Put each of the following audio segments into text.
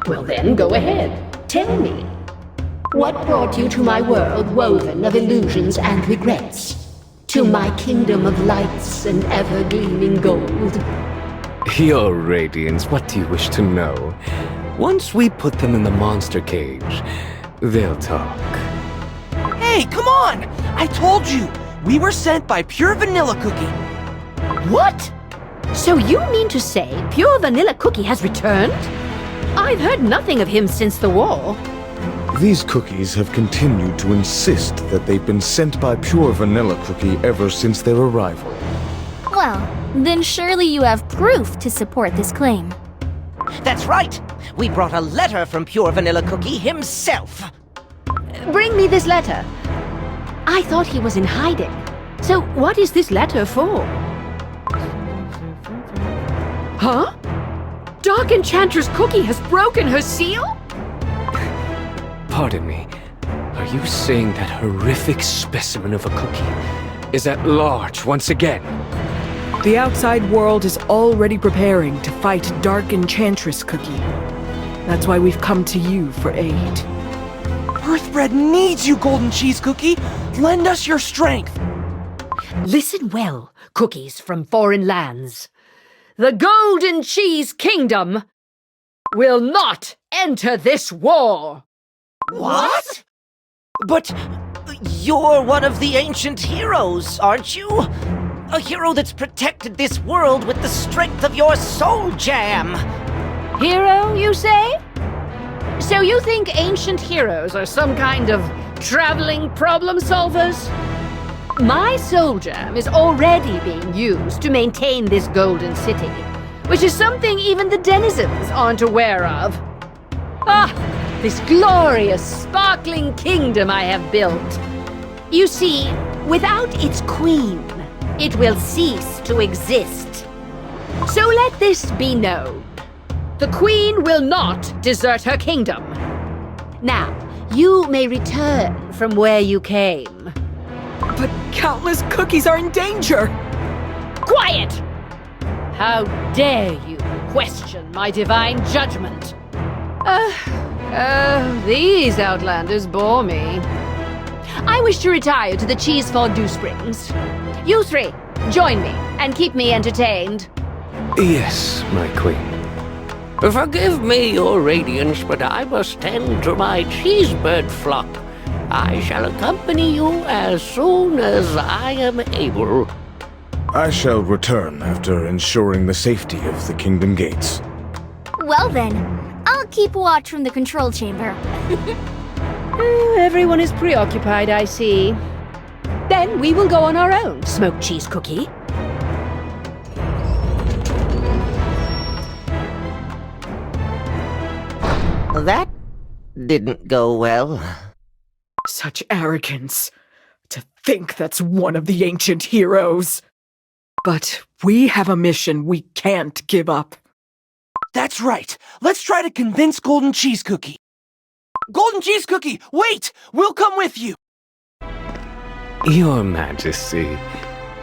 Well then, go ahead. Tell me. What brought you to my world woven of illusions and regrets? To my kingdom of lights and ever-gleaming gold? Your Radiance, what do you wish to know? Once we put them in the monster cage, they'll talk. Hey, come on! I told you! We were sent by Pure Vanilla Cookie. What? So you mean to say Pure Vanilla Cookie has returned? I've heard nothing of him since the war. These cookies have continued to insist that they've been sent by Pure Vanilla Cookie ever since their arrival. Well, then surely you have proof to support this claim. That's right! We brought a letter from Pure Vanilla Cookie himself! Bring me this letter. I thought he was in hiding. So what is this letter for? Huh? Dark Enchantress Cookie has broken her seal? Pardon me, are you saying that horrific specimen of a cookie is at large once again? The outside world is already preparing to fight Dark Enchantress Cookie. That's why we've come to you for aid. Earthbread needs you, Golden Cheese Cookie! Lend us your strength! Listen well, cookies from foreign lands. The Golden Cheese Kingdom will not enter this war! What? But you're one of the ancient heroes, aren't you? A hero that's protected this world with the strength of your soul jam! Hero, you say? So you think ancient heroes are some kind of traveling problem solvers? My soul jam is already being used to maintain this golden city, which is something even the denizens aren't aware of. Ah, this glorious, sparkling kingdom I have built. You see, without its queen, it will cease to exist. So let this be known. The queen will not desert her kingdom. Now, you may return from where you came. But countless cookies are in danger! Quiet! How dare you question my divine judgment? These outlanders bore me. I wish to retire to the Cheese Fondue Springs. You three, join me and keep me entertained. Yes, my queen. Forgive me, Your Radiance, but I must tend to my cheesebird flock. I shall accompany you as soon as I am able. I shall return after ensuring the safety of the kingdom gates. Well then, I'll keep watch from the control chamber. Everyone is preoccupied, I see. Then we will go on our own, Smoked Cheese Cookie. That didn't go well. Such arrogance. To think that's one of the ancient heroes. But we have a mission we can't give up. That's right. Let's try to convince Golden Cheese Cookie. Golden Cheese Cookie, wait! We'll come with you! Your Majesty,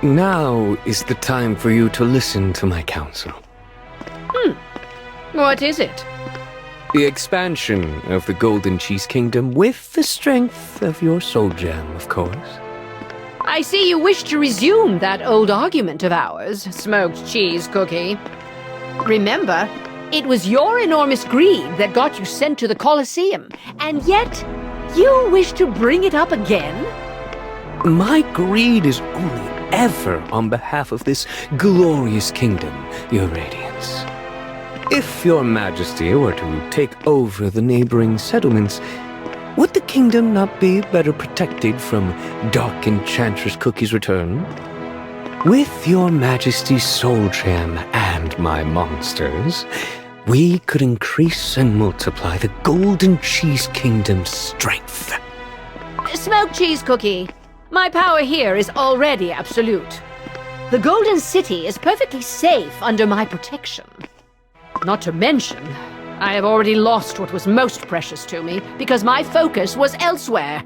now is the time for you to listen to my counsel. What is it? The expansion of the Golden Cheese Kingdom with the strength of your soul gem, of course. I see you wish to resume that old argument of ours, Smoked Cheese Cookie. Remember, it was your enormous greed that got you sent to the Colosseum, and yet you wish to bring it up again? My greed is only ever on behalf of this glorious kingdom, Your Radiance. If Your Majesty were to take over the neighboring settlements, would the kingdom not be better protected from Dark Enchantress Cookie's return? With Your Majesty's soul gem and my monsters, we could increase and multiply the Golden Cheese Kingdom's strength. Smoked Cheese Cookie, my power here is already absolute. The Golden City is perfectly safe under my protection. Not to mention, I have already lost what was most precious to me because my focus was elsewhere.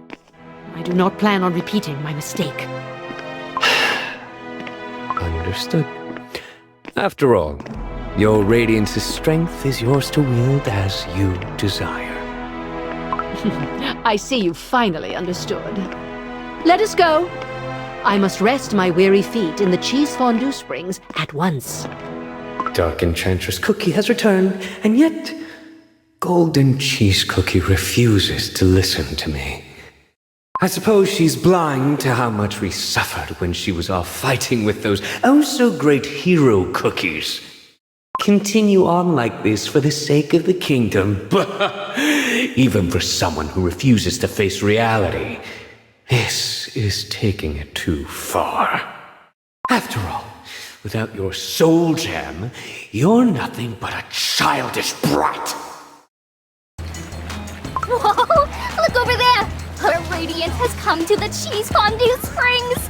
I do not plan on repeating my mistake. Understood. After all, Your Radiance's strength is yours to wield as you desire. I see you've finally understood. Let us go. I must rest my weary feet in the cheese fondue springs at once. Dark Enchantress Cookie has returned, and yet Golden Cheese Cookie refuses to listen to me. I suppose she's blind to how much we suffered when she was off fighting with those oh-so-great hero cookies. Continue on like this for the sake of the kingdom. Even for someone who refuses to face reality, this is taking it too far. After all, without your soul gem, you're nothing but a childish brat. Whoa! Look over there! Her radiance has come to the cheese fondue springs!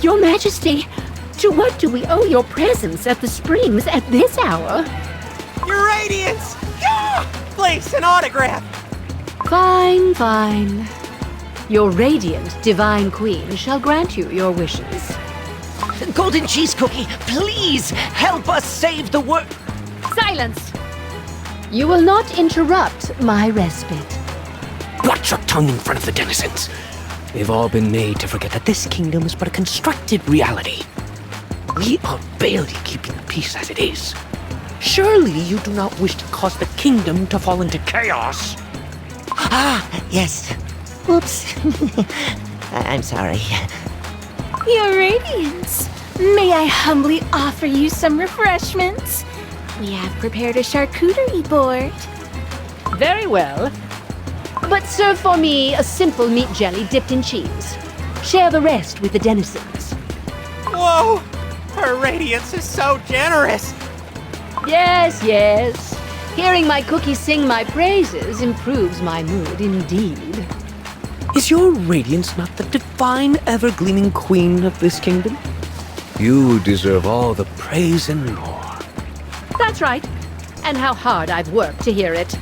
Your Majesty, to what do we owe your presence at the springs at this hour? Your Radiance! Yeah! Please, an autograph! Fine, fine. Your radiant divine queen shall grant you your wishes. Golden Cheese Cookie, please help us save the world. Silence! You will not interrupt my respite. Watch your tongue in front of the denizens. They've all been made to forget that this kingdom is but a constructed reality. We are barely keeping the peace as it is. Surely you do not wish to cause the kingdom to fall into chaos. Ah, yes. Oops. I'm sorry. Your Radiance, may I humbly offer you some refreshments? We have prepared a charcuterie board. Very well. But serve for me a simple meat jelly dipped in cheese. Share the rest with the denizens. Whoa! Her Radiance is so generous! Yes, yes. Hearing my cookie sing my praises improves my mood indeed. Is your Radiance not the divine, ever-gleaming queen of this kingdom? You deserve all the praise and more. That's right. And how hard I've worked to hear it.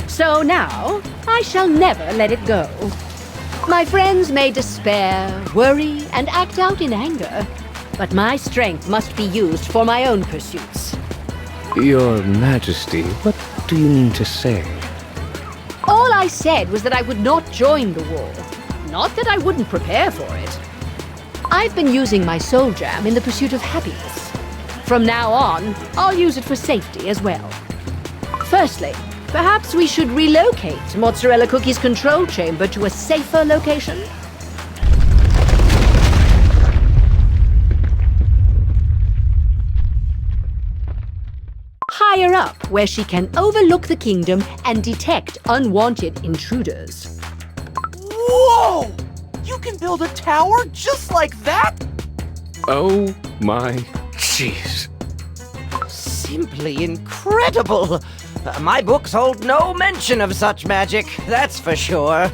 So now, I shall never let it go. My friends may despair, worry, and act out in anger, but my strength must be used for my own pursuits. Your Majesty, what do you mean to say? All I said was that I would not join the war, not that I wouldn't prepare for it. I've been using my soul jam in the pursuit of happiness. From now on, I'll use it for safety as well. Firstly, perhaps we should relocate Mozzarella Cookie's control chamber to a safer location? Higher up, where she can overlook the kingdom and detect unwanted intruders. Whoa! You can build a tower just like that? Oh my jeez. Simply incredible. My books hold no mention of such magic, that's for sure.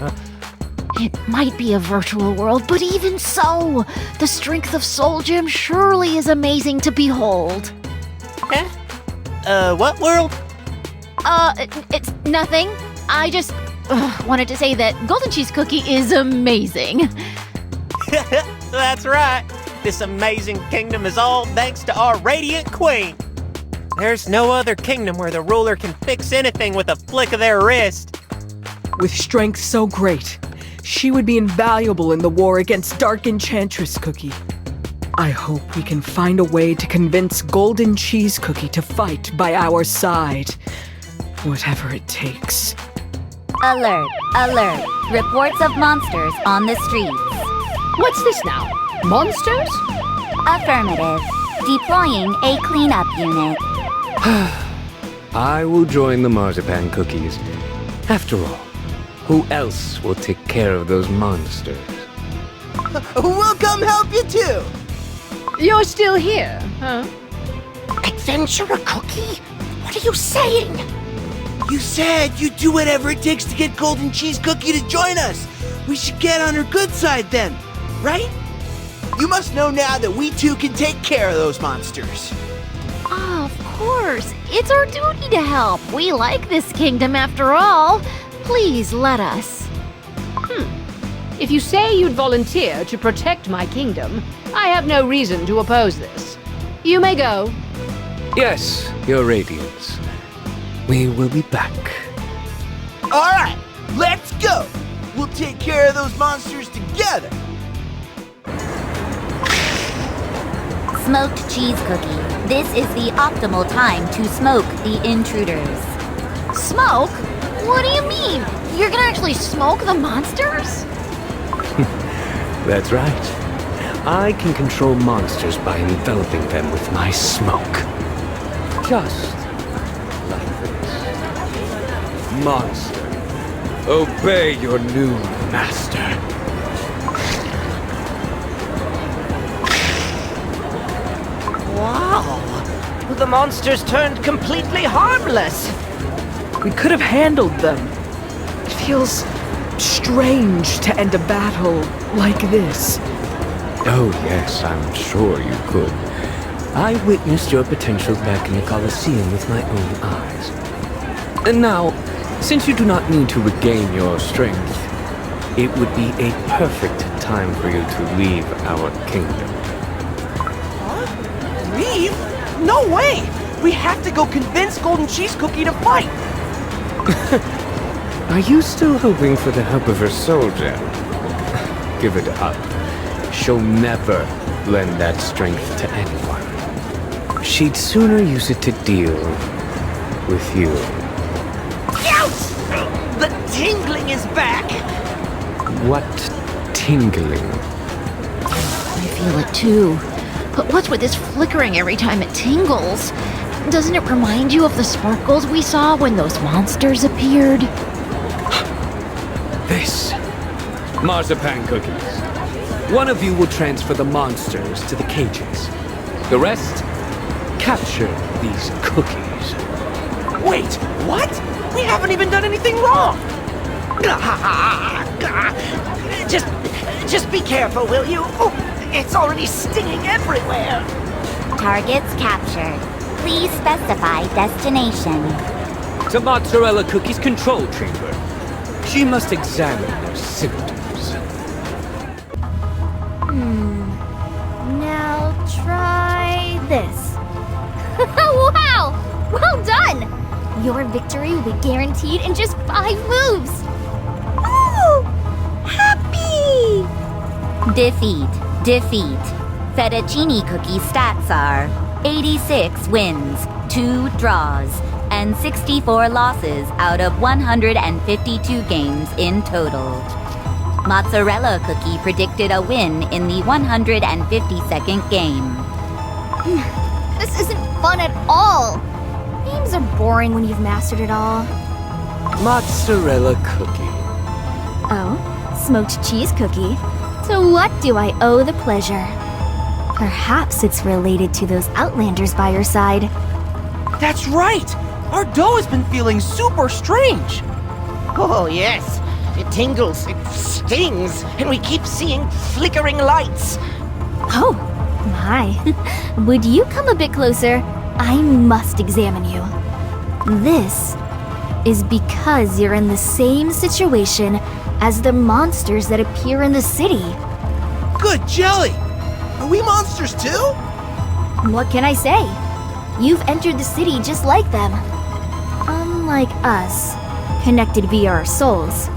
It might be a virtual world, but even so, the strength of Soul Gem surely is amazing to behold. Huh? What world? It's nothing. I just wanted to say that Golden Cheese Cookie is amazing. That's right. This amazing kingdom is all thanks to our Radiant Queen. There's no other kingdom where the ruler can fix anything with a flick of their wrist. With strength so great, she would be invaluable in the war against Dark Enchantress Cookie. I hope we can find a way to convince Golden Cheese Cookie to fight by our side. Whatever it takes. Alert, alert. Reports of monsters on the streets. What's this now? Monsters? Affirmative. Deploying a cleanup unit. I will join the marzipan cookies. After all, who else will take care of those monsters? We'll come help you too. You're still here, huh? Adventurer Cookie? What are you saying? You said you'd do whatever it takes to get Golden Cheese Cookie to join us. We should get on her good side then, right? You must know now that we two can take care of those monsters. Of course. It's our duty to help. We like this kingdom after all. Please let us. If you say you'd volunteer to protect my kingdom, I have no reason to oppose this. You may go. Yes, Your Radiance. We will be back. All right, let's go. We'll take care of those monsters together. Smoked cheese cookie. This is the optimal time to smoke the intruders. Smoke? What do you mean? You're gonna actually smoke the monsters? That's right. I can control monsters by enveloping them with my smoke. Just like this. Monster, obey your new master. Wow! The monsters turned completely harmless. We could have handled them. It feels strange to end a battle like this. Oh yes, I'm sure you could. I witnessed your potential back in the Colosseum with my own eyes. And now, since you do not need to regain your strength, it would be a perfect time for you to leave our kingdom. Huh? Leave? No way! We have to go convince Golden Cheese Cookie to fight! Are you still hoping for the help of her soul gem? Give it up. She'll never lend that strength to anyone. She'd sooner use it to deal with you. Ouch! The tingling is back! What tingling? I feel it too. But what's with this flickering every time it tingles? Doesn't it remind you of the sparkles we saw when those monsters appeared? This. Marzipan cookies. One of you will transfer the monsters to the cages. The rest, capture these cookies. Wait, what? We haven't even done anything wrong! Just be careful, will you? Oh, it's already stinging everywhere. Targets captured. Please specify destination. To Mozzarella Cookie's control chamber. She must examine their symptoms. Now try this. Wow! Well done! Your victory will be guaranteed in just 5 moves. Ooh! Happy! Defeat. Fettuccine cookie stats are 86 wins, 2 draws, and 64 losses out of 152 games in total. Mozzarella cookie predicted a win in the 152nd game. This isn't fun at all. Games are boring when you've mastered it all. Mozzarella Cookie. Oh, smoked cheese cookie. To what do I owe the pleasure? Perhaps it's related to those Outlanders by your side. That's right! Our dough has been feeling super strange! Oh, yes. It tingles, it stings, and we keep seeing flickering lights. Oh, my. Would you come a bit closer? I must examine you. This is because you're in the same situation as the monsters that appear in the city. Good jelly! Are we monsters too? What can I say? You've entered the city just like them. Unlike us, connected via our souls,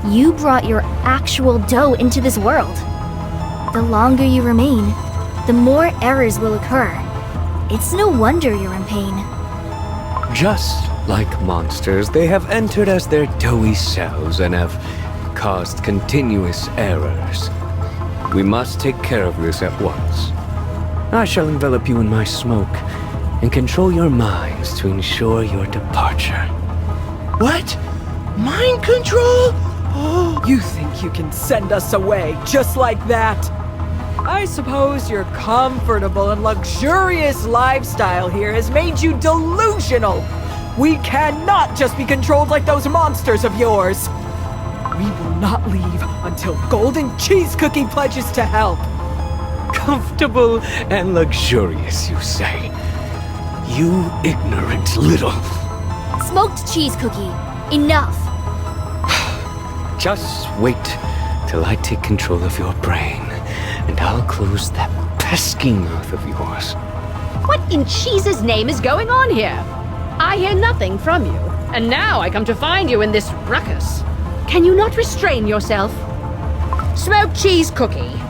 you brought your actual dough into this world. The longer you remain, the more errors will occur. It's no wonder you're in pain. Just like monsters, they have entered as their doughy selves and have caused continuous errors. We must take care of this at once. I shall envelop you in my smoke and control your minds to ensure your departure. What? Mind control? Oh. You think you can send us away just like that? I suppose your comfortable and luxurious lifestyle here has made you delusional. We cannot just be controlled like those monsters of yours. We will not leave until Golden Cheese Cookie pledges to help. Comfortable and luxurious, you say? You ignorant little... Smoked cheese cookie. Enough. Just wait till I take control of your brain, and I'll close that pesky mouth of yours. What in cheese's name is going on here? I hear nothing from you, and now I come to find you in this ruckus. Can you not restrain yourself? Smoked cheese cookie.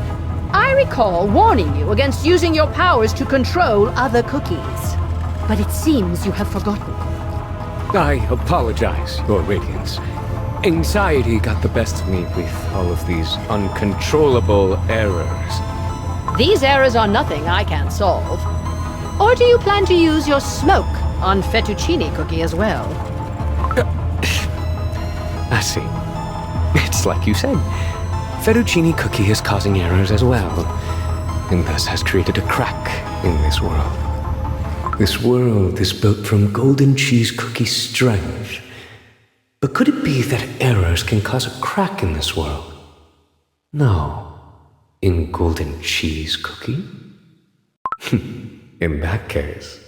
I recall warning you against using your powers to control other cookies. But it seems you have forgotten. I apologize, Your Radiance. Anxiety got the best of me with all of these uncontrollable errors. These errors are nothing I can't solve. Or do you plan to use your smoke on fettuccine cookie as well? I see. It's like you said. Fettuccine cookie is causing errors as well, and thus has created a crack in this world. This world is built from golden cheese cookie strength. But could it be that errors can cause a crack in this world? No. In golden cheese cookie? In that case,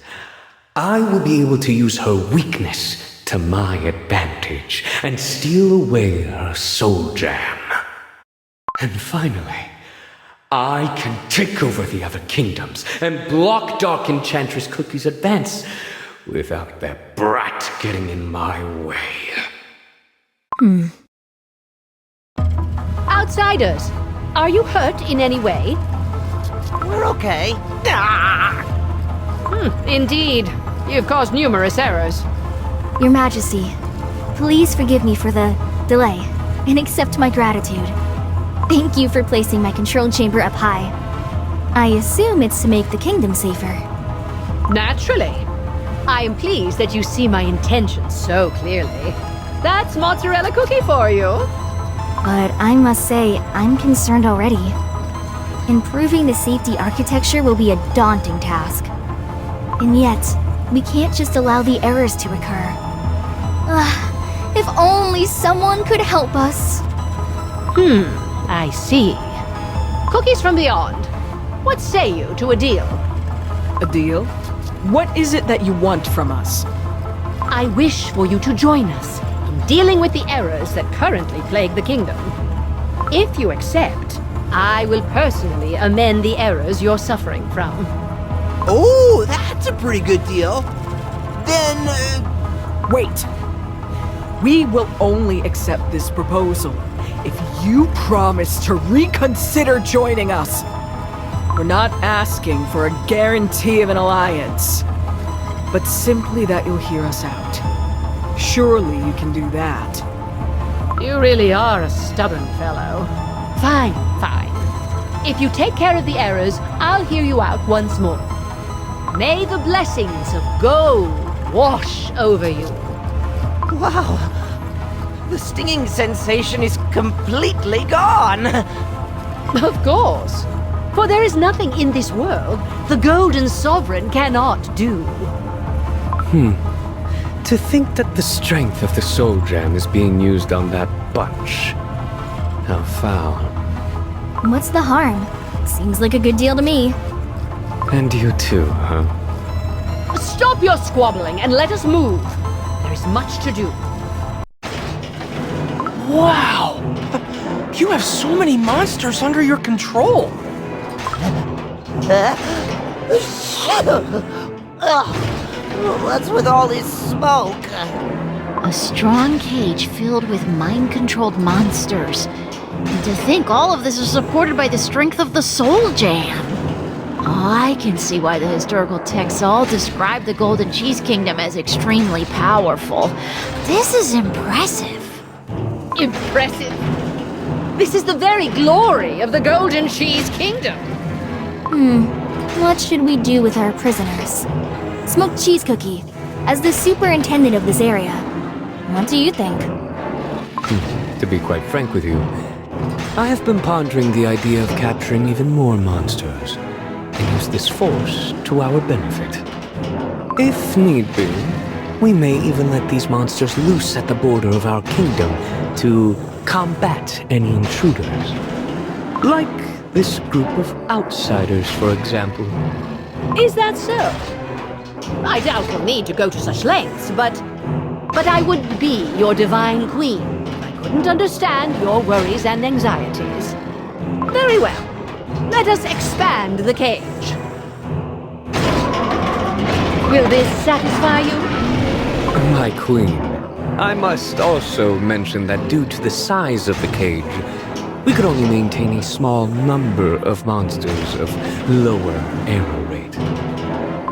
I will be able to use her weakness to my advantage and steal away her soul gem. And finally, I can take over the other kingdoms and block Dark Enchantress Cookie's advance without that brat getting in my way. Outsiders, are you hurt in any way? We're okay. Indeed. You've caused numerous errors. Your Majesty, please forgive me for the delay and accept my gratitude. Thank you for placing my control chamber up high. I assume it's to make the kingdom safer. Naturally. I am pleased that you see my intentions so clearly. That's mozzarella cookie for you. But I must say, I'm concerned already. Improving the safety architecture will be a daunting task. And yet, we can't just allow the errors to occur. If only someone could help us. I see. Cookies from beyond. What say you to a deal? A deal? What is it that you want from us? I wish for you to join us in dealing with the errors that currently plague the kingdom. If you accept, I will personally amend the errors you're suffering from. Oh, that's a pretty good deal. Then, Wait. We will only accept this proposal if you promise to reconsider joining us. We're not asking for a guarantee of an alliance, but simply that you'll hear us out. Surely you can do that. You really are a stubborn fellow. Fine. If you take care of the errors, I'll hear you out once more. May the blessings of gold wash over you. Wow. The stinging sensation is completely gone. Of course. For there is nothing in this world the Golden Sovereign cannot do. To think that the strength of the soul gem is being used on that bunch. How foul. What's the harm? Seems like a good deal to me. And you too, huh? Stop your squabbling and let us move. There is much to do. Wow! You have so many monsters under your control. What's with all this smoke? A strong cage filled with mind-controlled monsters. And to think all of this is supported by the strength of the soul jam. I can see why the historical texts all describe the Golden Cheese Kingdom as extremely powerful. This is impressive. Impressive. This is the very glory of the Golden Cheese Kingdom. What should we do with our prisoners? Smoked cheese cookie, as the superintendent of this area, what do you think? To be quite frank with you, I have been pondering the idea of capturing even more monsters and use this force to our benefit. If need be, we may even let these monsters loose at the border of our kingdom to combat any intruders. Like this group of outsiders, for example. Is that so? I doubt we'll need to go to such lengths, but I would be your divine queen if I couldn't understand your worries and anxieties. Very well. Let us expand the cage. Will this satisfy you? My queen, I must also mention that due to the size of the cage, we could only maintain a small number of monsters of lower error rate.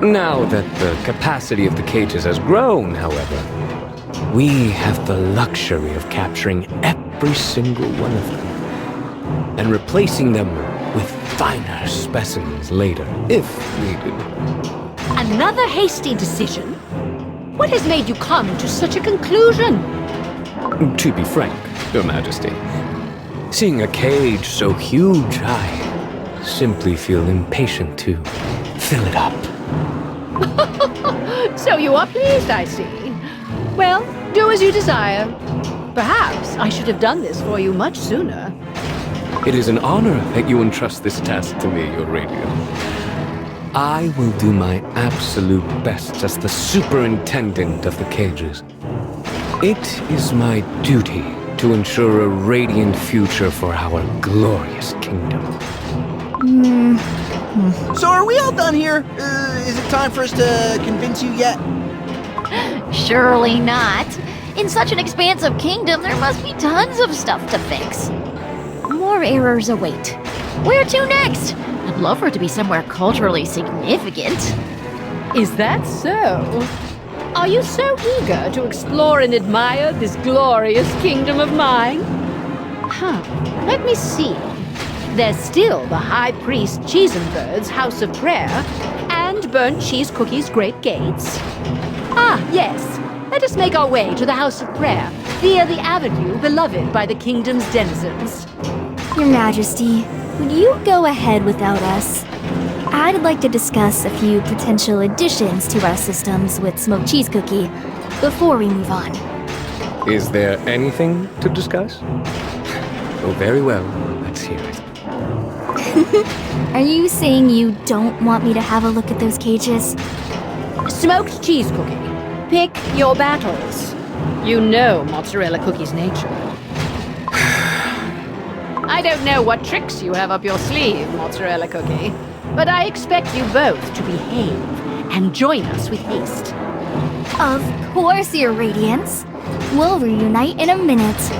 Now that the capacity of the cages has grown, however, we have the luxury of capturing every single one of them and replacing them with finer specimens later, if needed. Another hasty decision? What has made you come to such a conclusion? To be frank, Your Majesty, seeing a cage so huge, I simply feel impatient to fill it up. So you are pleased, I see. Well, do as you desire. Perhaps I should have done this for you much sooner. It is an honor that you entrust this task to me, Your Radiance. I will do my absolute best as the superintendent of the cages. It is my duty to ensure a radiant future for our glorious kingdom. So are we all done here? Is it time for us to convince you yet? Surely not. In such an expansive kingdom, there must be tons of stuff to fix. More errors await. Where to next? I'd love for it to be somewhere culturally significant. Is that so? Are you so eager to explore and admire this glorious kingdom of mine? Let me see. There's still the High Priest Cheesenbird's House of Prayer and Burnt Cheese Cookie's Great Gates. Yes. Let us make our way to the House of Prayer via the avenue beloved by the kingdom's denizens. Your Majesty, would you go ahead without us? I'd like to discuss a few potential additions to our systems with Smoked Cheese Cookie before we move on. Is there anything to discuss? Oh, very well. Let's hear it. Are you saying you don't want me to have a look at those cages? Smoked Cheese Cookie, pick your battles. You know Mozzarella Cookie's nature. I don't know what tricks you have up your sleeve, Mozzarella Cookie, but I expect you both to behave and join us with haste. Of course, Your Radiance. We'll reunite in a minute.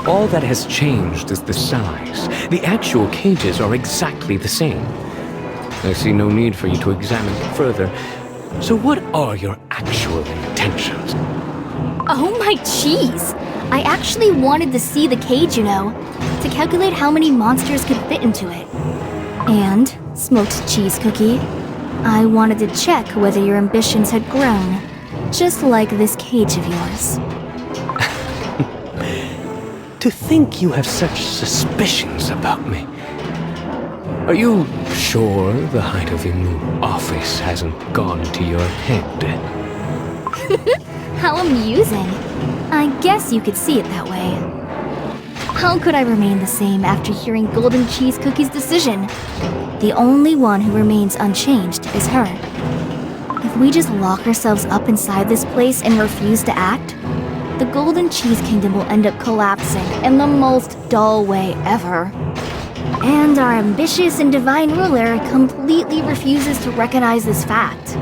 All that has changed is the size. The actual cages are exactly the same. I see no need for you to examine them further. So what are your actual intentions? Oh my cheese! I actually wanted to see the cage, you know, to calculate how many monsters could fit into it. And, Smoked Cheese Cookie, I wanted to check whether your ambitions had grown, just like this cage of yours. To think you have such suspicions about me. Are you sure the height of your new office hasn't gone to your head? How amusing. I guess you could see it that way. How could I remain the same after hearing Golden Cheese Cookie's decision? The only one who remains unchanged is her. If we just lock ourselves up inside this place and refuse to act, the Golden Cheese Kingdom will end up collapsing in the most dull way ever. And our ambitious and divine ruler completely refuses to recognize this fact.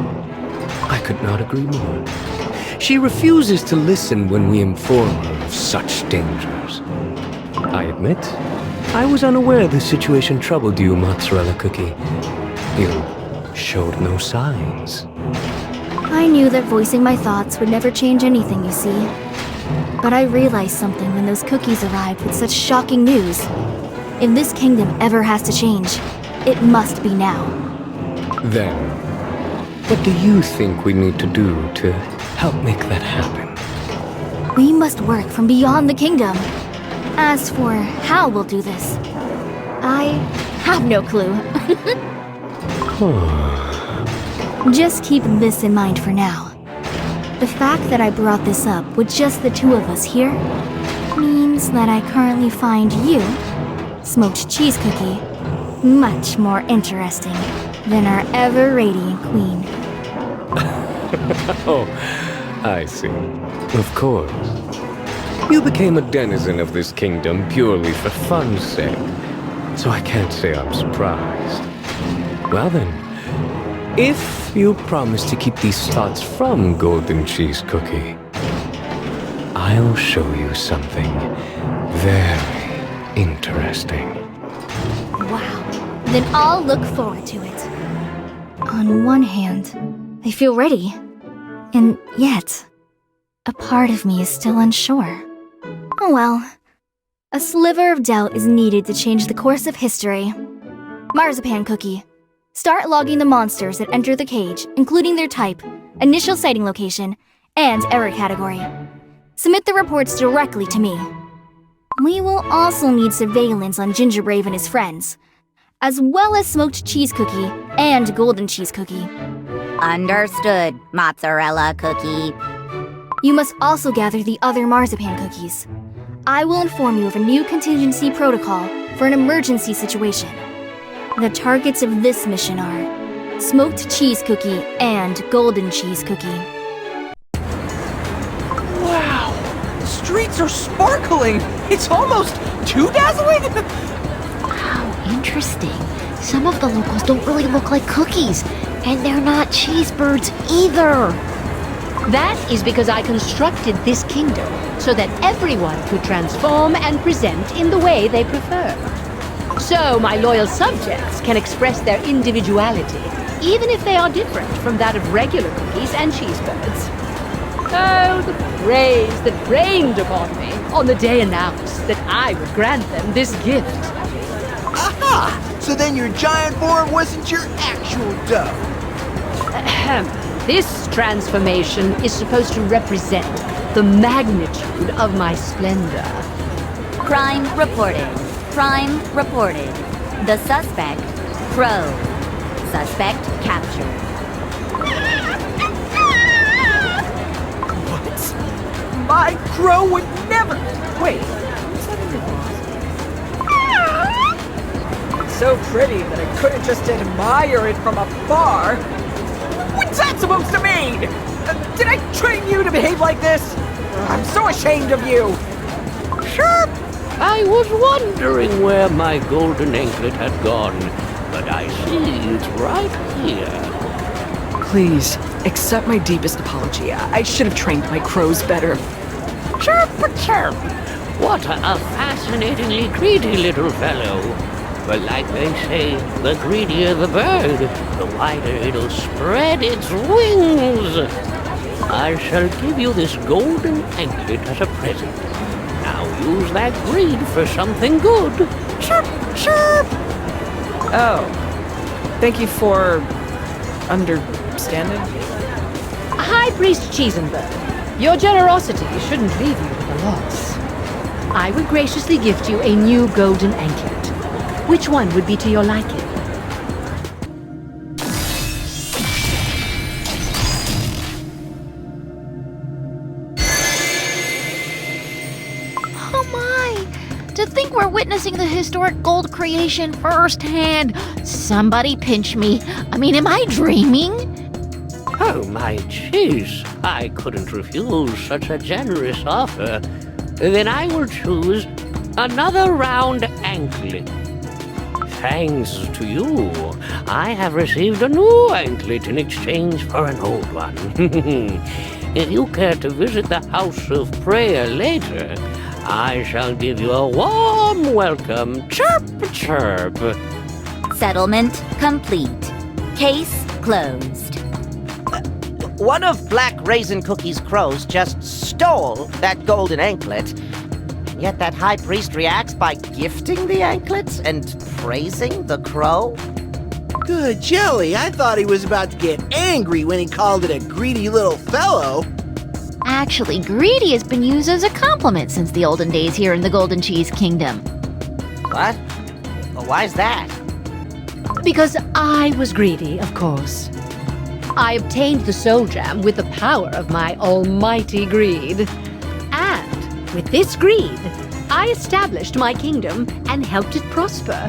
I could not agree more. She refuses to listen when we inform her of such dangers. I admit, I was unaware the situation troubled you, Mozzarella Cookie. You showed no signs. I knew that voicing my thoughts would never change anything, you see. But I realized something when those cookies arrived with such shocking news. If this kingdom ever has to change, it must be now. Then, what do you think we need to do to help make that happen? We must work from beyond the kingdom. As for how we'll do this, I have no clue. Just keep this in mind for now. The fact that I brought this up with just the two of us here means that I currently find you, Smoked Cheese Cookie, much more interesting than our ever-radiant queen. Oh, I see. Of course. You became a denizen of this kingdom purely for fun's sake, so I can't say I'm surprised. Well then, If you promise to keep these thoughts from Golden Cheese Cookie, I'll show you something very interesting. Wow. Then I'll look forward to it. On one hand, I feel ready. And yet, a part of me is still unsure. Oh well. A sliver of doubt is needed to change the course of history. Marzipan Cookie. Start logging the monsters that enter the cage, including their type, initial sighting location, and error category. Submit the reports directly to me. We will also need surveillance on Gingerbrave and his friends, as well as Smoked Cheese Cookie and Golden Cheese Cookie. Understood, Mozzarella Cookie. You must also gather the other marzipan cookies. I will inform you of a new contingency protocol for an emergency situation. The targets of this mission are Smoked Cheese Cookie and Golden Cheese Cookie. Wow! The streets are sparkling! It's almost too dazzling! Wow, interesting. Some of the locals don't really look like cookies, and they're not cheesebirds either. That is because I constructed this kingdom so that everyone could transform and present in the way they prefer. So my loyal subjects can express their individuality, even if they are different from that of regular cookies and cheesebirds. Oh, the praise that rained upon me on the day announced that I would grant them this gift. Aha! So then your giant form wasn't your actual dough. Ahem. This transformation is supposed to represent the magnitude of my splendor. Crime reported. Crime reported. The suspect, Crow. Suspect captured. What? My crow would never... Wait, is that in your boss? It's so pretty that I couldn't just admire it from afar. What's that supposed to mean? Did I train you to behave like this? I'm so ashamed of you. Sure. I was wondering where my golden anklet had gone, but I see it's right here. Please, accept my deepest apology. I should have trained my crows better. Chirp, chirp. What a fascinatingly greedy little fellow. But like they say, the greedier the bird, the wider it'll spread its wings. I shall give you this golden anklet as a present. Now use that greed for something good. Chirp, chirp. Oh, thank you for understanding. High Priest Cheesenberg, your generosity shouldn't leave you with a loss. I would graciously gift you a new golden anklet. Which one would be to your liking? Oh my! To think we're witnessing the historic gold creation firsthand. Somebody pinch me. I mean, am I dreaming? Oh, my cheese. I couldn't refuse such a generous offer. Then I will choose another round anklet. Thanks to you, I have received a new anklet in exchange for an old one. If you care to visit the House of Prayer later, I shall give you a warm welcome. Chirp, chirp. Settlement complete. Case closed. One of Black Raisin Cookie's crows just stole that golden anklet. And yet that high priest reacts by gifting the anklet and praising the crow? Good jelly, I thought he was about to get angry when he called it a greedy little fellow. Actually, greedy has been used as a compliment since the olden days here in the Golden Cheese Kingdom. What? Well, why's that? Because I was greedy, of course. I obtained the soul gem with the power of my almighty greed. And with this greed, I established my kingdom and helped it prosper.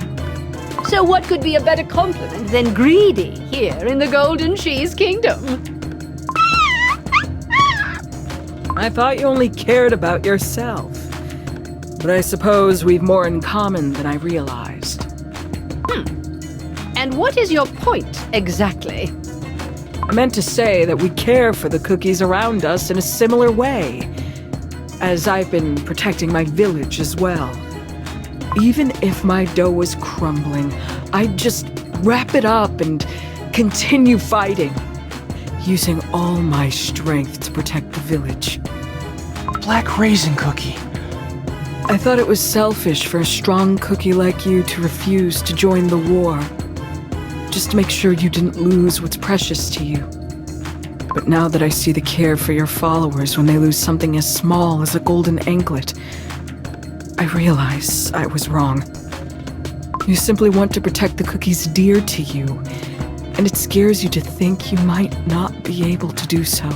So what could be a better compliment than greedy here in the Golden Cheese Kingdom? I thought you only cared about yourself. But I suppose we've more in common than I realized. And what is your point, exactly? I meant to say that we care for the cookies around us in a similar way, as I've been protecting my village as well. Even if my dough was crumbling, I'd just wrap it up and continue fighting, using all my strength to protect the village. Black raisin cookie. I thought it was selfish for a strong cookie like you to refuse to join the war, just to make sure you didn't lose what's precious to you. But now that I see the care for your followers when they lose something as small as a golden anklet, I realize I was wrong. You simply want to protect the cookies dear to you, and it scares you to think you might not be able to do so.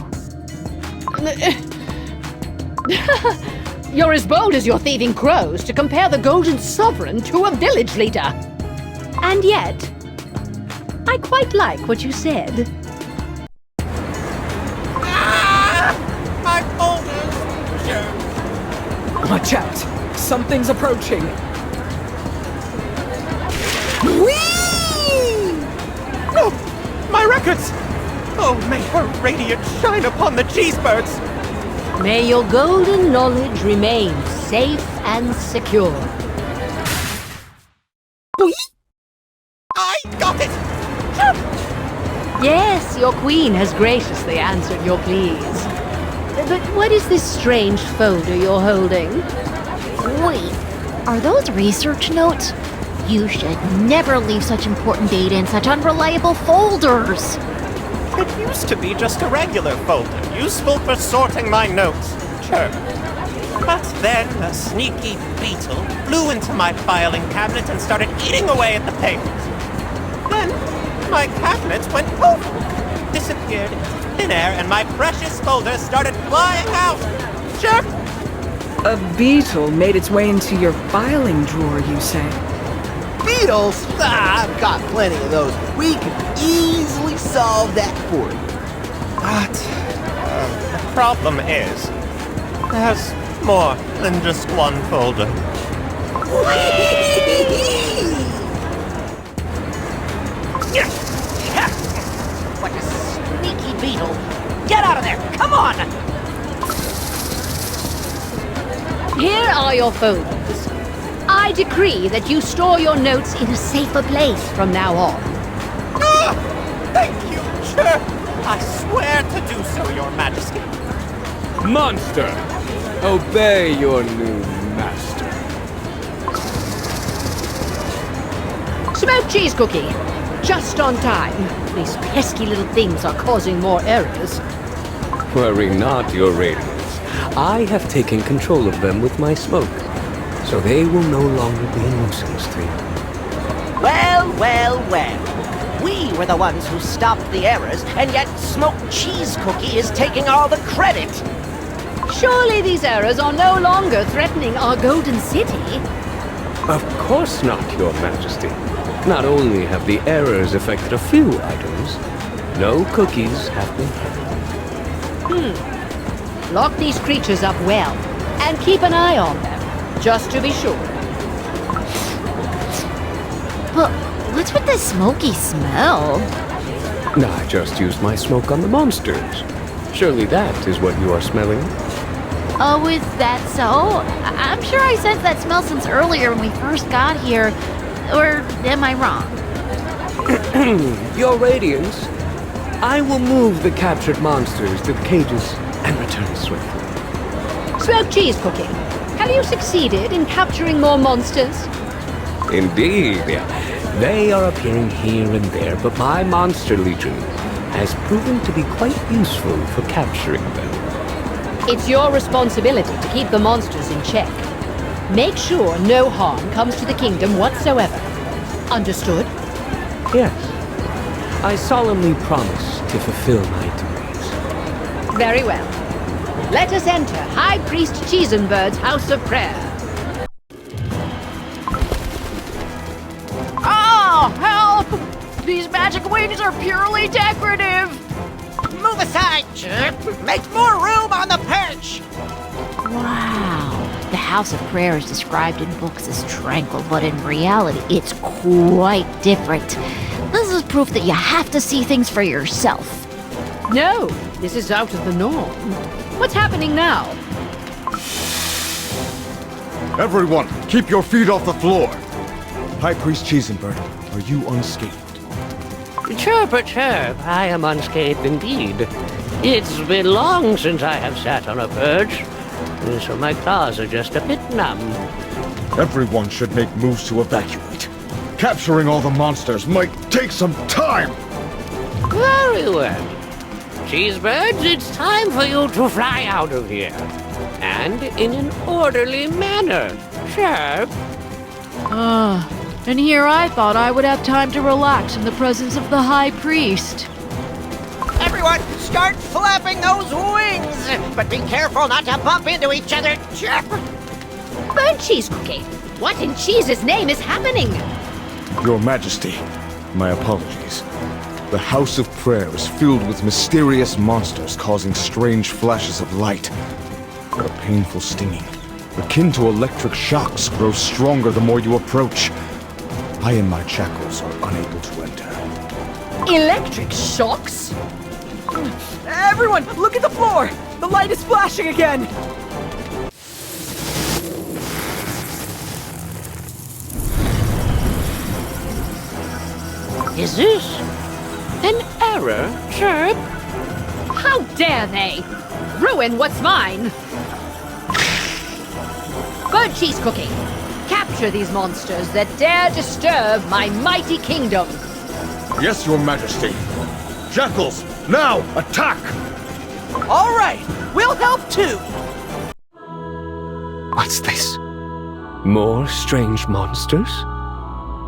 You're as bold as your thieving crows to compare the Golden Sovereign to a village leader. And yet, I quite like what you said. My folders! Sure. Watch out! Something's approaching! No! My records! Oh, may her radiance shine upon the cheesebirds! May your golden knowledge remain safe and secure. I got it! Yes, your queen has graciously answered your pleas. But what is this strange folder you're holding? Wait, are those research notes? You should never leave such important data in such unreliable folders. It used to be just a regular folder, useful for sorting my notes. Sure. But then a sneaky beetle flew into my filing cabinet and started eating away at the papers. Then my cabinet went poof, disappeared into thin air, and my precious folders started flying out. Sure. A beetle made its way into your filing drawer, you say? Beetles? Ah, I've got plenty of those. We can easily solve that for you. But the problem is, there's more than just one folder. What a sneaky beetle! Get out of there! Come on! Here are your folders. I decree that you store your notes in a safer place from now on. Ah! Thank you, sure. I swear to do so, Your Majesty. Monster! Obey your new master. Smoked cheese cookie. Just on time. These pesky little things are causing more errors. Worry not, your radiance. I have taken control of them with my smoke, so they will no longer be a nuisance to you. Well, well, well. We were the ones who stopped the errors, and yet Smoked Cheese Cookie is taking all the credit. Surely these errors are no longer threatening our golden city. Of course not, your majesty. Not only have the errors affected a few items, no cookies have been hurt. Lock these creatures up well, and keep an eye on them, just to be sure. But what's with this smoky smell? I just used my smoke on the monsters. Surely that is what you are smelling. Oh, is that so? I'm sure I sensed that smell since earlier when we first got here. Or am I wrong? Your radiance. I will move the captured monsters to the cages and return swiftly. Smoked cheese cookie. Have you succeeded in capturing more monsters? Indeed. They are appearing here and there, but my monster legion has proven to be quite useful for capturing them. It's your responsibility to keep the monsters in check. Make sure no harm comes to the kingdom whatsoever. Understood? Yes. I solemnly promise to fulfill my duties. Very well. Let us enter High Priest Cheesenbird's House of Prayer. Oh, help! These magic wings are purely decorative! Move aside, Chirp. Make more room on the perch. Wow. The House of Prayer is described in books as tranquil, but in reality, it's quite different. This is proof that you have to see things for yourself. No, this is out of the norm. What's happening now? Everyone, keep your feet off the floor! High Priest Cheesenbird, are you unscathed? Chirp, I am unscathed indeed. It's been long since I have sat on a perch, so my claws are just a bit numb. Everyone should make moves to evacuate. Capturing all the monsters might take some time! Very well. Cheesebirds, it's time for you to fly out of here. And in an orderly manner. Chirp. And here I thought I would have time to relax in the presence of the High Priest. Everyone, start flapping those wings! But be careful not to bump into each other, Chirp! Burnt cheese cookie. What in cheese's name is happening? Your Majesty, my apologies. The House of Prayer is filled with mysterious monsters causing strange flashes of light. Their painful stinging, akin to electric shocks, grows stronger the more you approach. I and my jackals are unable to enter. Electric shocks? Everyone, look at the floor! The light is flashing again! Is this an error, Chirp? How dare they? Ruin what's mine! Burnt cheese cookie. Capture these monsters that dare disturb my mighty kingdom. Yes, Your Majesty. Jackals, now attack! All right, we'll help too. What's this? More strange monsters?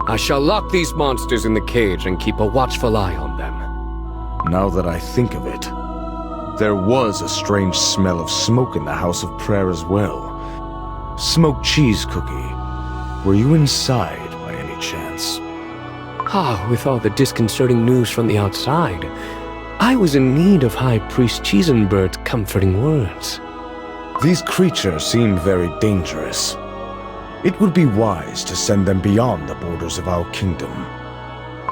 I shall lock these monsters in the cage and keep a watchful eye on them. Now that I think of it, there was a strange smell of smoke in the House of Prayer as well. Smoked cheese cookie. Were you inside by any chance? With all the disconcerting news from the outside, I was in need of High Priest Cheesenbird's comforting words. These creatures seem very dangerous. It would be wise to send them beyond the borders of our kingdom.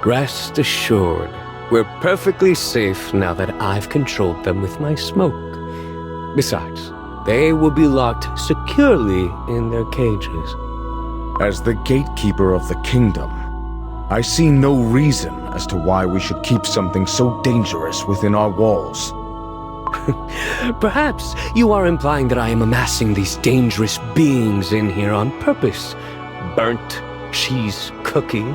Rest assured, we're perfectly safe now that I've controlled them with my smoke. Besides, they will be locked securely in their cages. As the gatekeeper of the kingdom, I see no reason as to why we should keep something so dangerous within our walls. Perhaps you are implying that I am amassing these dangerous beings in here on purpose. Burnt cheese cookie.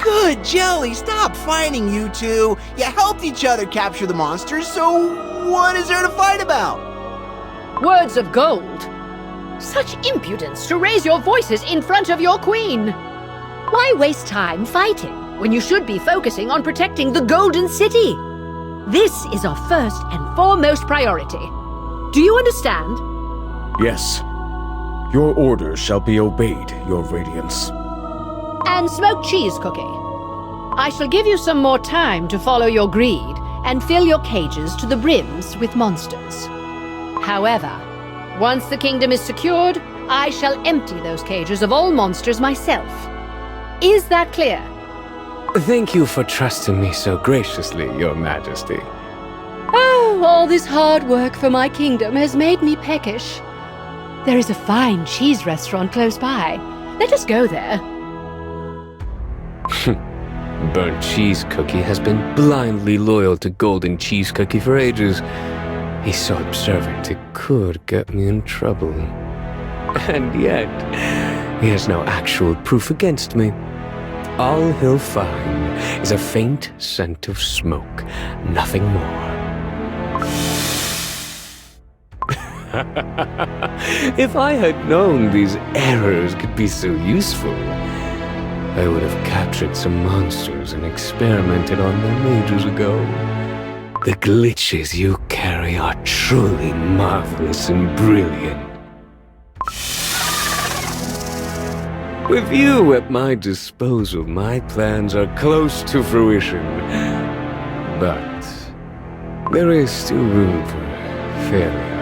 Good, Jelly, stop fighting, you two. You helped each other capture the monsters, so what is there to fight about? Words of gold. Such impudence to raise your voices in front of your queen. Why waste time fighting when you should be focusing on protecting the Golden City? This is our first and foremost priority. Do you understand? Yes. Your orders shall be obeyed, Your Radiance. And smoked cheese cookie. I shall give you some more time to follow your greed and fill your cages to the brims with monsters. However, once the kingdom is secured, I shall empty those cages of all monsters myself. Is that clear? Thank you for trusting me so graciously, Your Majesty. Oh, all this hard work for my kingdom has made me peckish. There is a fine cheese restaurant close by. Let us go there. Burnt cheese cookie has been blindly loyal to golden cheese cookie for ages. He's so observant it could get me in trouble. And yet, he has no actual proof against me. All he'll find is a faint scent of smoke, nothing more. If I had known these errors could be so useful, I would have captured some monsters and experimented on them ages ago. The glitches you carry are truly marvelous and brilliant. With you at my disposal, my plans are close to fruition. But there is still room for failure.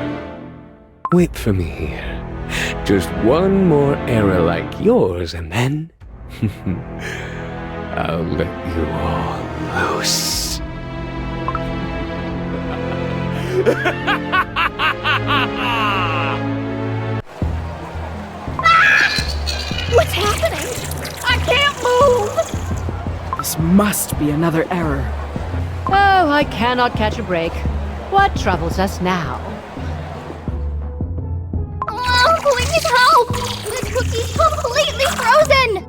Wait for me here. Just one more error like yours, and then I'll let you all loose. What's happening? I can't move! This must be another error. Oh, I cannot catch a break. What troubles us now? Oh, please help! This cookie's completely frozen!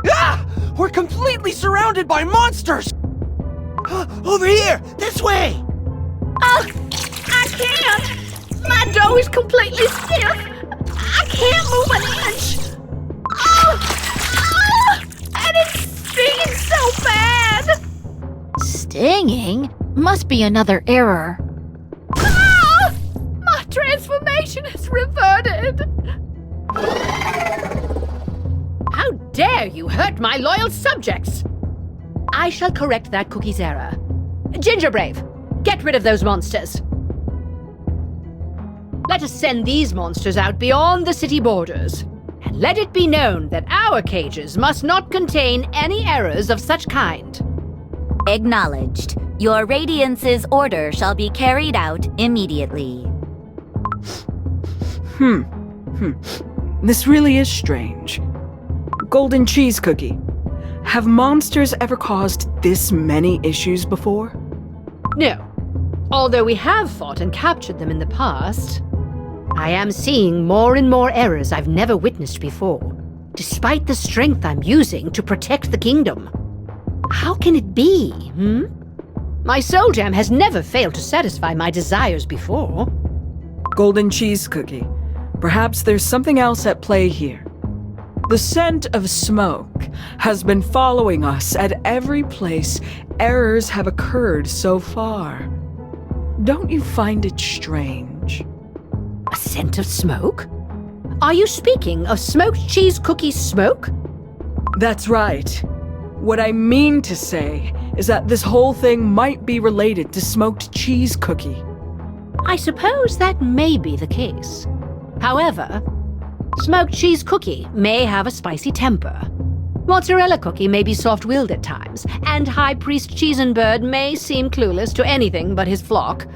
Ah! We're completely surrounded by monsters! Over here! This way! I can't! My dough is completely stiff! I can't move an inch! And it's stinging so bad! Stinging? Must be another error. My transformation has reverted! How dare you hurt my loyal subjects! I shall correct that cookie's error. Gingerbrave, get rid of those monsters. Let us send these monsters out beyond the city borders. And let it be known that our cages must not contain any errors of such kind. Acknowledged. Your Radiance's order shall be carried out immediately. This really is strange. Golden cheese cookie. Have monsters ever caused this many issues before? No. Although we have fought and captured them in the past, I am seeing more and more errors I've never witnessed before, despite the strength I'm using to protect the kingdom. How can it be, My soul jam has never failed to satisfy my desires before. Golden cheese cookie. Perhaps there's something else at play here. The scent of smoke has been following us at every place errors have occurred so far. Don't you find it strange? A scent of smoke? Are you speaking of smoked cheese cookie smoke? That's right. What I mean to say is that this whole thing might be related to smoked cheese cookie. I suppose that may be the case. However, smoked cheese cookie may have a spicy temper. Mozzarella cookie may be soft-willed at times, and High Priest Cheesenbird may seem clueless to anything but his flock.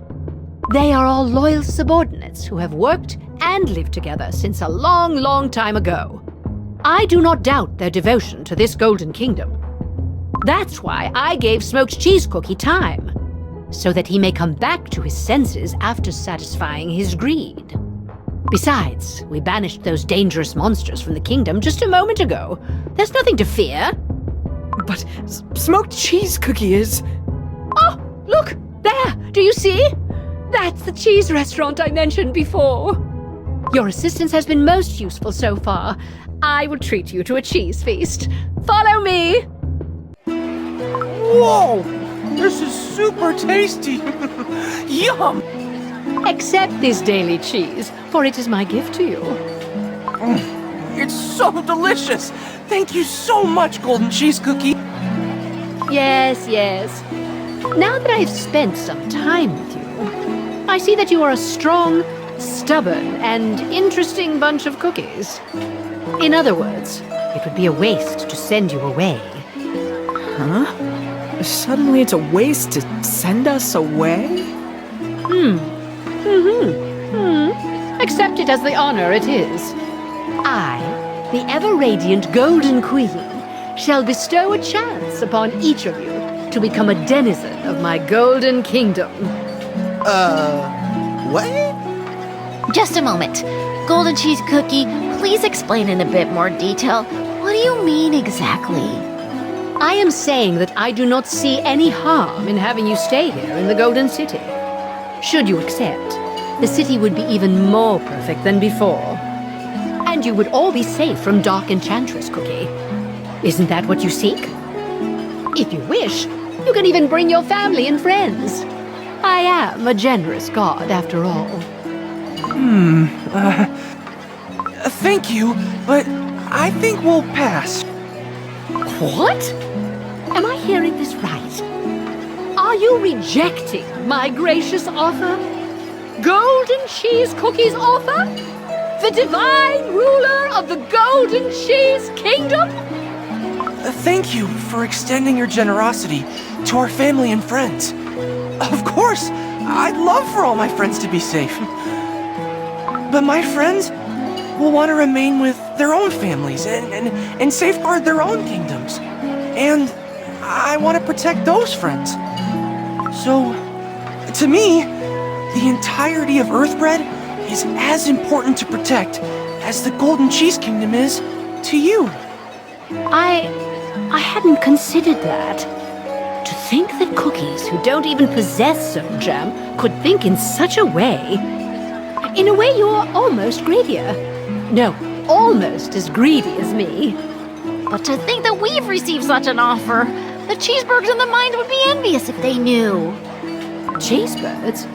They are all loyal subordinates who have worked and lived together since a long, long time ago. I do not doubt their devotion to this Golden Kingdom. That's why I gave Smoked Cheese Cookie time, so that he may come back to his senses after satisfying his greed. Besides, we banished those dangerous monsters from the kingdom just a moment ago. There's nothing to fear. But smoked cheese cookie is... Oh, look! There! Do you see? That's the cheese restaurant I mentioned before. Your assistance has been most useful so far. I will treat you to a cheese feast. Follow me! Whoa! This is super tasty! Yum! Accept this daily cheese, for it is my gift to you. It's so delicious! Thank you so much, Golden Cheese Cookie! Yes, yes. Now that I've spent some time with you, I see that you are a strong, stubborn, and interesting bunch of cookies. In other words, it would be a waste to send you away. Huh? Suddenly it's a waste to send us away? Accept it as the honor it is. I, the ever-radiant Golden Queen, shall bestow a chance upon each of you to become a denizen of my Golden Kingdom. What? Just a moment. Golden Cheese Cookie, please explain in a bit more detail. What do you mean exactly? I am saying that I do not see any harm in having you stay here in the Golden City. Should you accept, the city would be even more perfect than before. And you would all be safe from Dark Enchantress Cookie. Isn't that what you seek? If you wish, you can even bring your family and friends. I am a generous god, after all. Thank you, but I think we'll pass. What? Am I hearing this right? Are you rejecting my gracious offer? Golden Cheese Cookie's offer? The divine ruler of the Golden Cheese Kingdom? Thank you for extending your generosity to our family and friends. Of course, I'd love for all my friends to be safe. But my friends will want to remain with their own families and safeguard their own kingdoms. And I want to protect those friends. So, to me, the entirety of Earthbread is as important to protect as the Golden Cheese Kingdom is to you. I hadn't considered that. To think that cookies who don't even possess soul jam could think in such a way. In a way, you're almost greedier. No, almost as greedy as me. But to think that we've received such an offer, the cheeseburgers in the mines would be envious if they knew. Cheesebirds?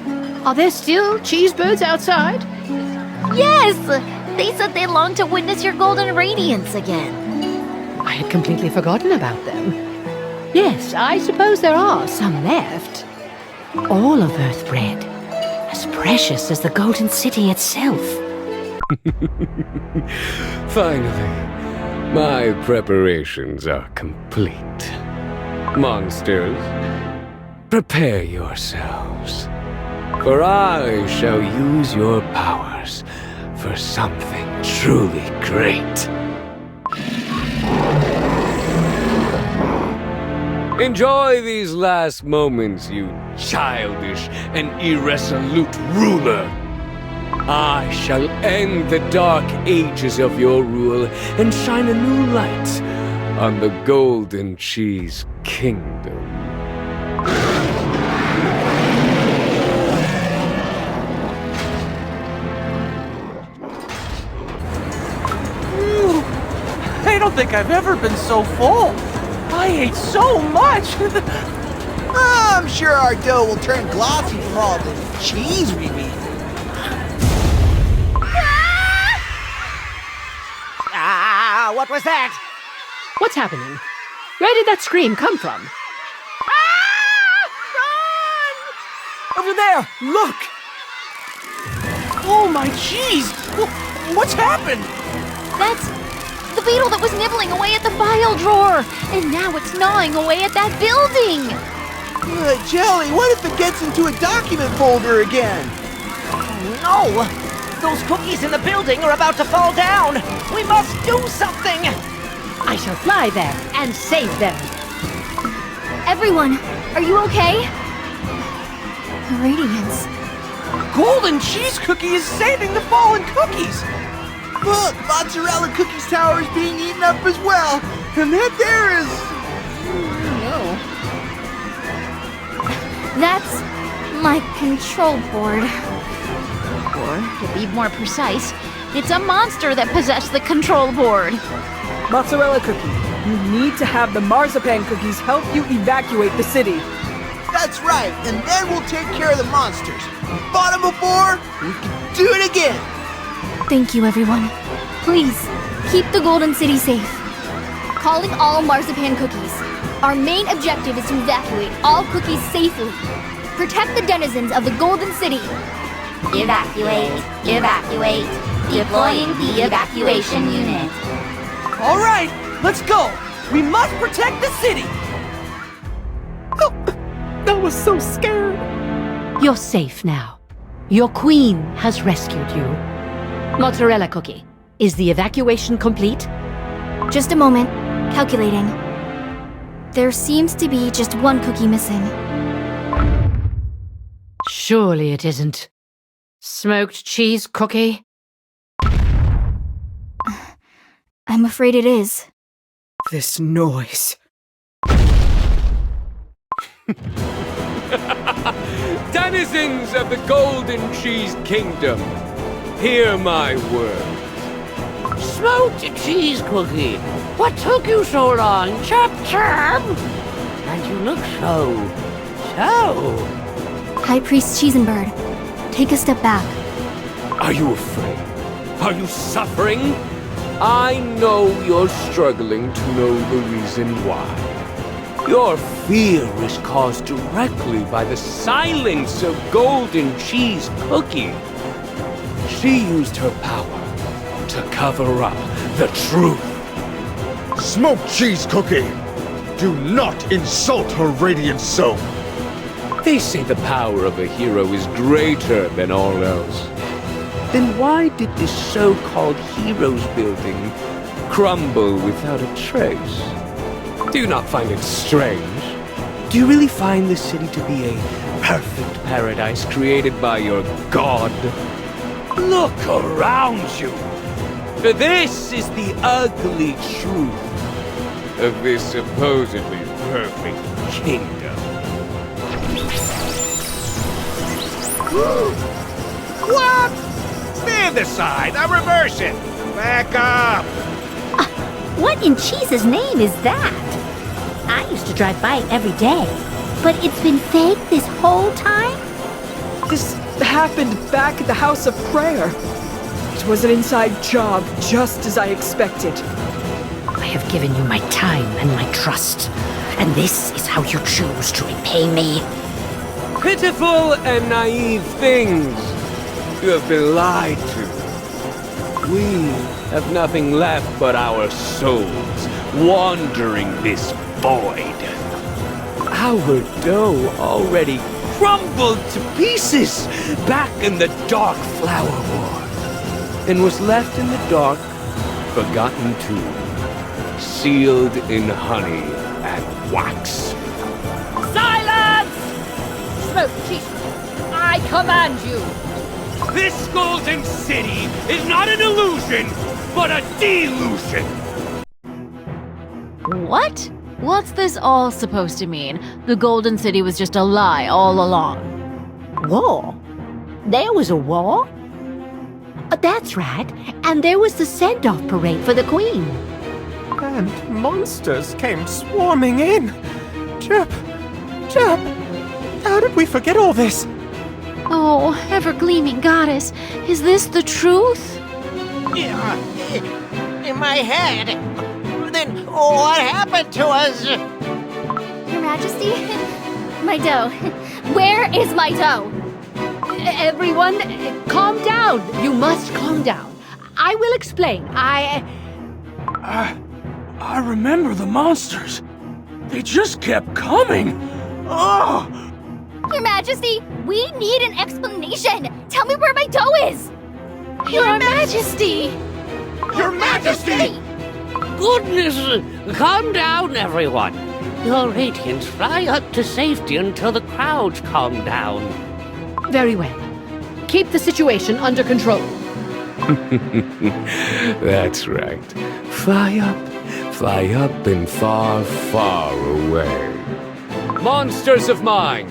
Are there still cheesebirds outside? Yes! They said they long to witness your golden radiance again. I had completely forgotten about them. Yes, I suppose there are some left. All of Earthbread, as precious as the Golden City itself. Finally, my preparations are complete. Monsters, prepare yourselves, for I shall use your powers for something truly great. Enjoy these last moments, you childish and irresolute ruler. I shall end the dark ages of your rule and shine a new light on the Golden Cheese Kingdom. I don't think I've ever been so full. I ate so much. I'm sure our dough will turn glossy from all the cheese we eat. Ah, what was that? What's happening? Where did that scream come from? Over there, look. Oh my cheese. What's happened? That's the beetle that was nibbling away at the file drawer. And now it's gnawing away at that building. Jelly, what if it gets into a document folder again? No! Those cookies in the building are about to fall down! We must do something! I shall fly there and save them. Everyone, are you okay? The radiance. Golden Cheese Cookie is saving the fallen cookies! Look, Mozzarella Cookies Tower is being eaten up as well. And that there is... That's my control board. Or, to be more precise, it's a monster that possessed the control board. Mozzarella Cookie, you need to have the marzipan cookies help you evacuate the city. That's right, and then we'll take care of the monsters. Fought them before, we can do it again. Thank you, everyone. Please, keep the Golden City safe. Calling all marzipan cookies. Our main objective is to evacuate all cookies safely. Protect the denizens of the Golden City. Evacuate. Evacuate. Deploying the evacuation unit. All right, let's go. We must protect the city. I was so scared. You're safe now. Your queen has rescued you. Mozzarella Cookie, is the evacuation complete? Just a moment. Calculating. There seems to be just one cookie missing. Surely it isn't. Smoked cheese cookie? I'm afraid it is. This noise. Denizens of the Golden Cheese Kingdom, hear my word. Smoked cheese cookie. What took you so long? Chop chop. And you look so. High Priest Cheesenbird, take a step back. Are you afraid? Are you suffering? I know you're struggling to know the reason why. Your fear is caused directly by the silence of Golden Cheese Cookie. She used her power to cover up the truth. Smoked Cheese Cookie! Do not insult her radiance so! They say the power of a hero is greater than all else. Then why did this so-called heroes building crumble without a trace? Do you not find it strange? Do you really find the city to be a perfect paradise created by your god? Look around you! For this is the ugly truth of this supposedly perfect kingdom. What? Stand aside, I'll reverse it. Back up. What in cheese's name is that? I used to drive by it every day, but it's been fake this whole time? This happened back at the House of Prayer. It was an inside job, just as I expected. I have given you my time and my trust, and this is how you choose to repay me. Pitiful and naive things. You have been lied to. We have nothing left but our souls, wandering this void. Our dough already crumbled to pieces back in the Dark Flower War, and was left in the dark, forgotten too, sealed in honey and wax. Silence! Smoke cheese, I command you. This golden city is not an illusion, but a delusion! What? What's this all supposed to mean? The Golden City was just a lie all along. War? There was a war? That's right, and there was the send-off parade for the Queen. And monsters came swarming in. Jep, how did we forget all this? Oh, ever-gleaming goddess, is this the truth? Yeah, in my head. Then what happened to us? Your Majesty? My dough. Where is my dough? Everyone, calm down. You must calm down. I will explain. I remember the monsters. They just kept coming. Oh! Your Majesty, we need an explanation. Tell me where my dough is. Your Majesty! Your Majesty! Goodness! Calm down, everyone. Your Radiants, fly up to safety until the crowds calm down. Very well. Keep the situation under control. That's right. Fly up and far, far away. Monsters of mine,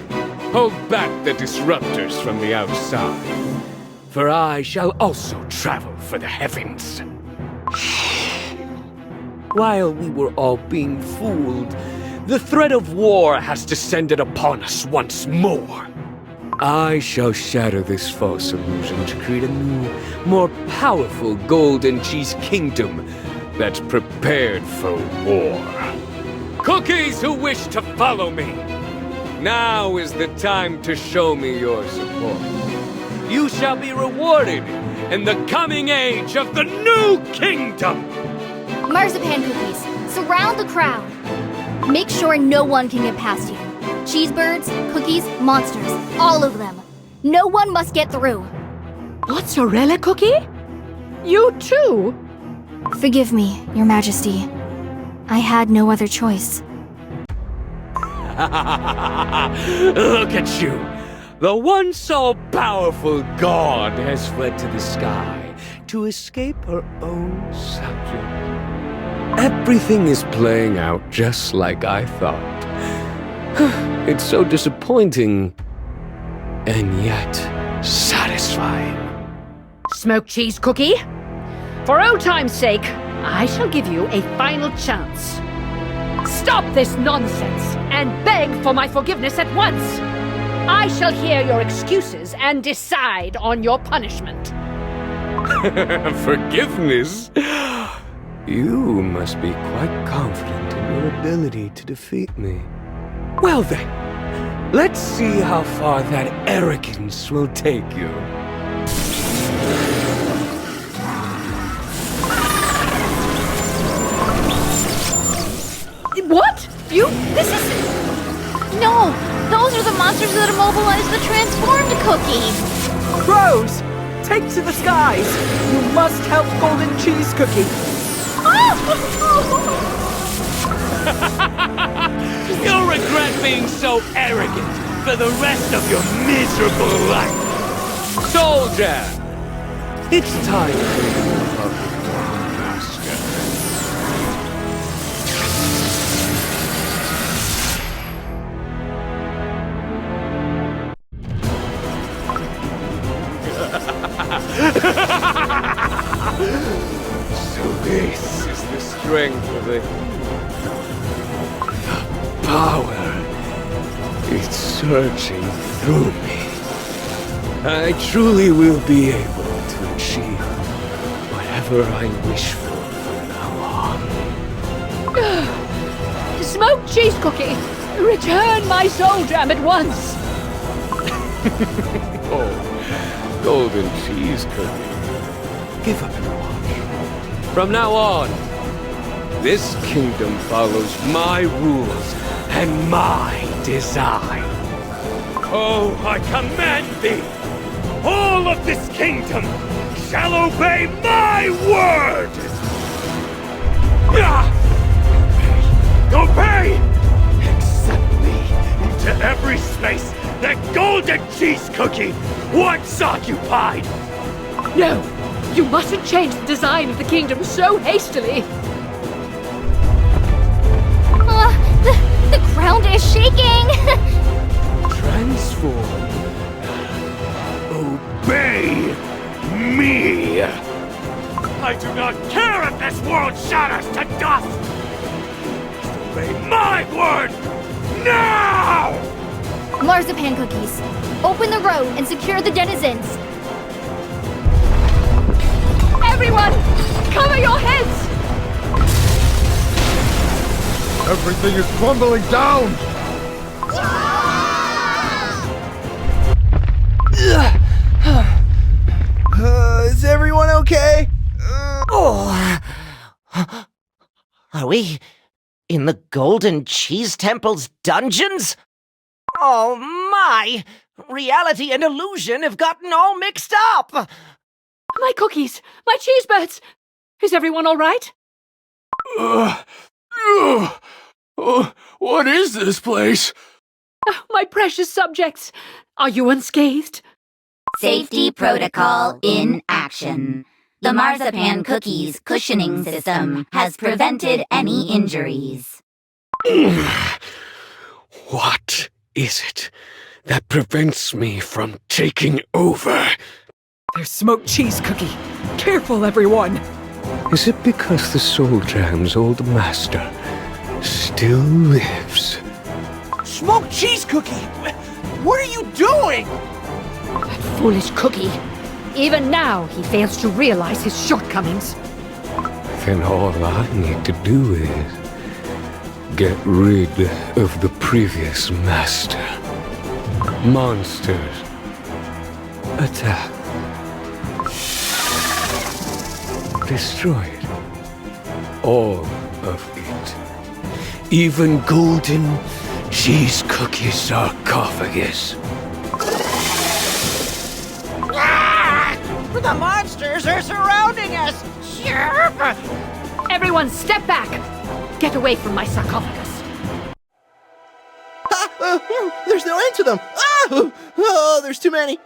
hold back the disruptors from the outside, for I shall also travel for the heavens. While we were all being fooled, the threat of war has descended upon us once more. I shall shatter this false illusion to create a new, more powerful golden cheese kingdom that's prepared for war. Cookies who wish to follow me, now is the time to show me your support. You shall be rewarded in the coming age of the new kingdom! Marzipan cookies, surround the crowd. Make sure no one can get past you. Cheesebirds, cookies, monsters, all of them. No one must get through. Mozzarella cookie? You too? Forgive me, Your Majesty. I had no other choice. Look at you! The once all-powerful god has fled to the sky to escape her own subject. Everything is playing out just like I thought. It's so disappointing, and yet satisfying. Smoked cheese cookie? For old time's sake, I shall give you a final chance. Stop this nonsense and beg for my forgiveness at once. I shall hear your excuses and decide on your punishment. Forgiveness? You must be quite confident in your ability to defeat me. Well then, let's see how far that arrogance will take you. What? This is... No! Those are the monsters that immobilized the transformed cookie. Crows, take to the skies. You must help Golden Cheese Cookie. You'll regret being so arrogant for the rest of your miserable life. Soldier! It's time for you, Master. So this is the strength of it. The power. It's surging through me. I truly will be able to achieve whatever I wish for from now on. Smoked cheese cookie! Return my soul jam at once! Oh, golden cheese cookie. Give up and watch. From now on, this kingdom follows my rules and my design. Oh, I command thee! All of this kingdom shall obey my word! Obey! Accept me into every space that Golden Cheese Cookie once occupied! No! You mustn't change the design of the kingdom so hastily! The ground is shaking! Transform. Obey me! I do not care if this world shatters to dust! Obey my word! Now! Marzipan cookies, open the road and secure the denizens. Everyone! Cover your heads! Everything is crumbling down! Is everyone okay? Are we in the Golden Cheese Temple's dungeons? Oh my! Reality and illusion have gotten all mixed up! My cookies! My cheese birds! Is everyone all right? What is this place? My precious subjects! Are you unscathed? Safety protocol in action. The marzipan cookie's cushioning system has prevented any injuries. What is it that prevents me from taking over? There's smoked cheese cookie. Careful, everyone. Is it because the Soul Jam's old master still lives? Smoked cheese cookie! What are you doing? That foolish cookie. Even now, he fails to realize his shortcomings. Then all I need to do is get rid of the previous master. Monsters, attack. Destroy it. All of it. Even Golden Cheese Cookie sarcophagus. The monsters are surrounding us! Sherp! Everyone, step back! Get away from my sarcophagus. There's no end to them! There's too many!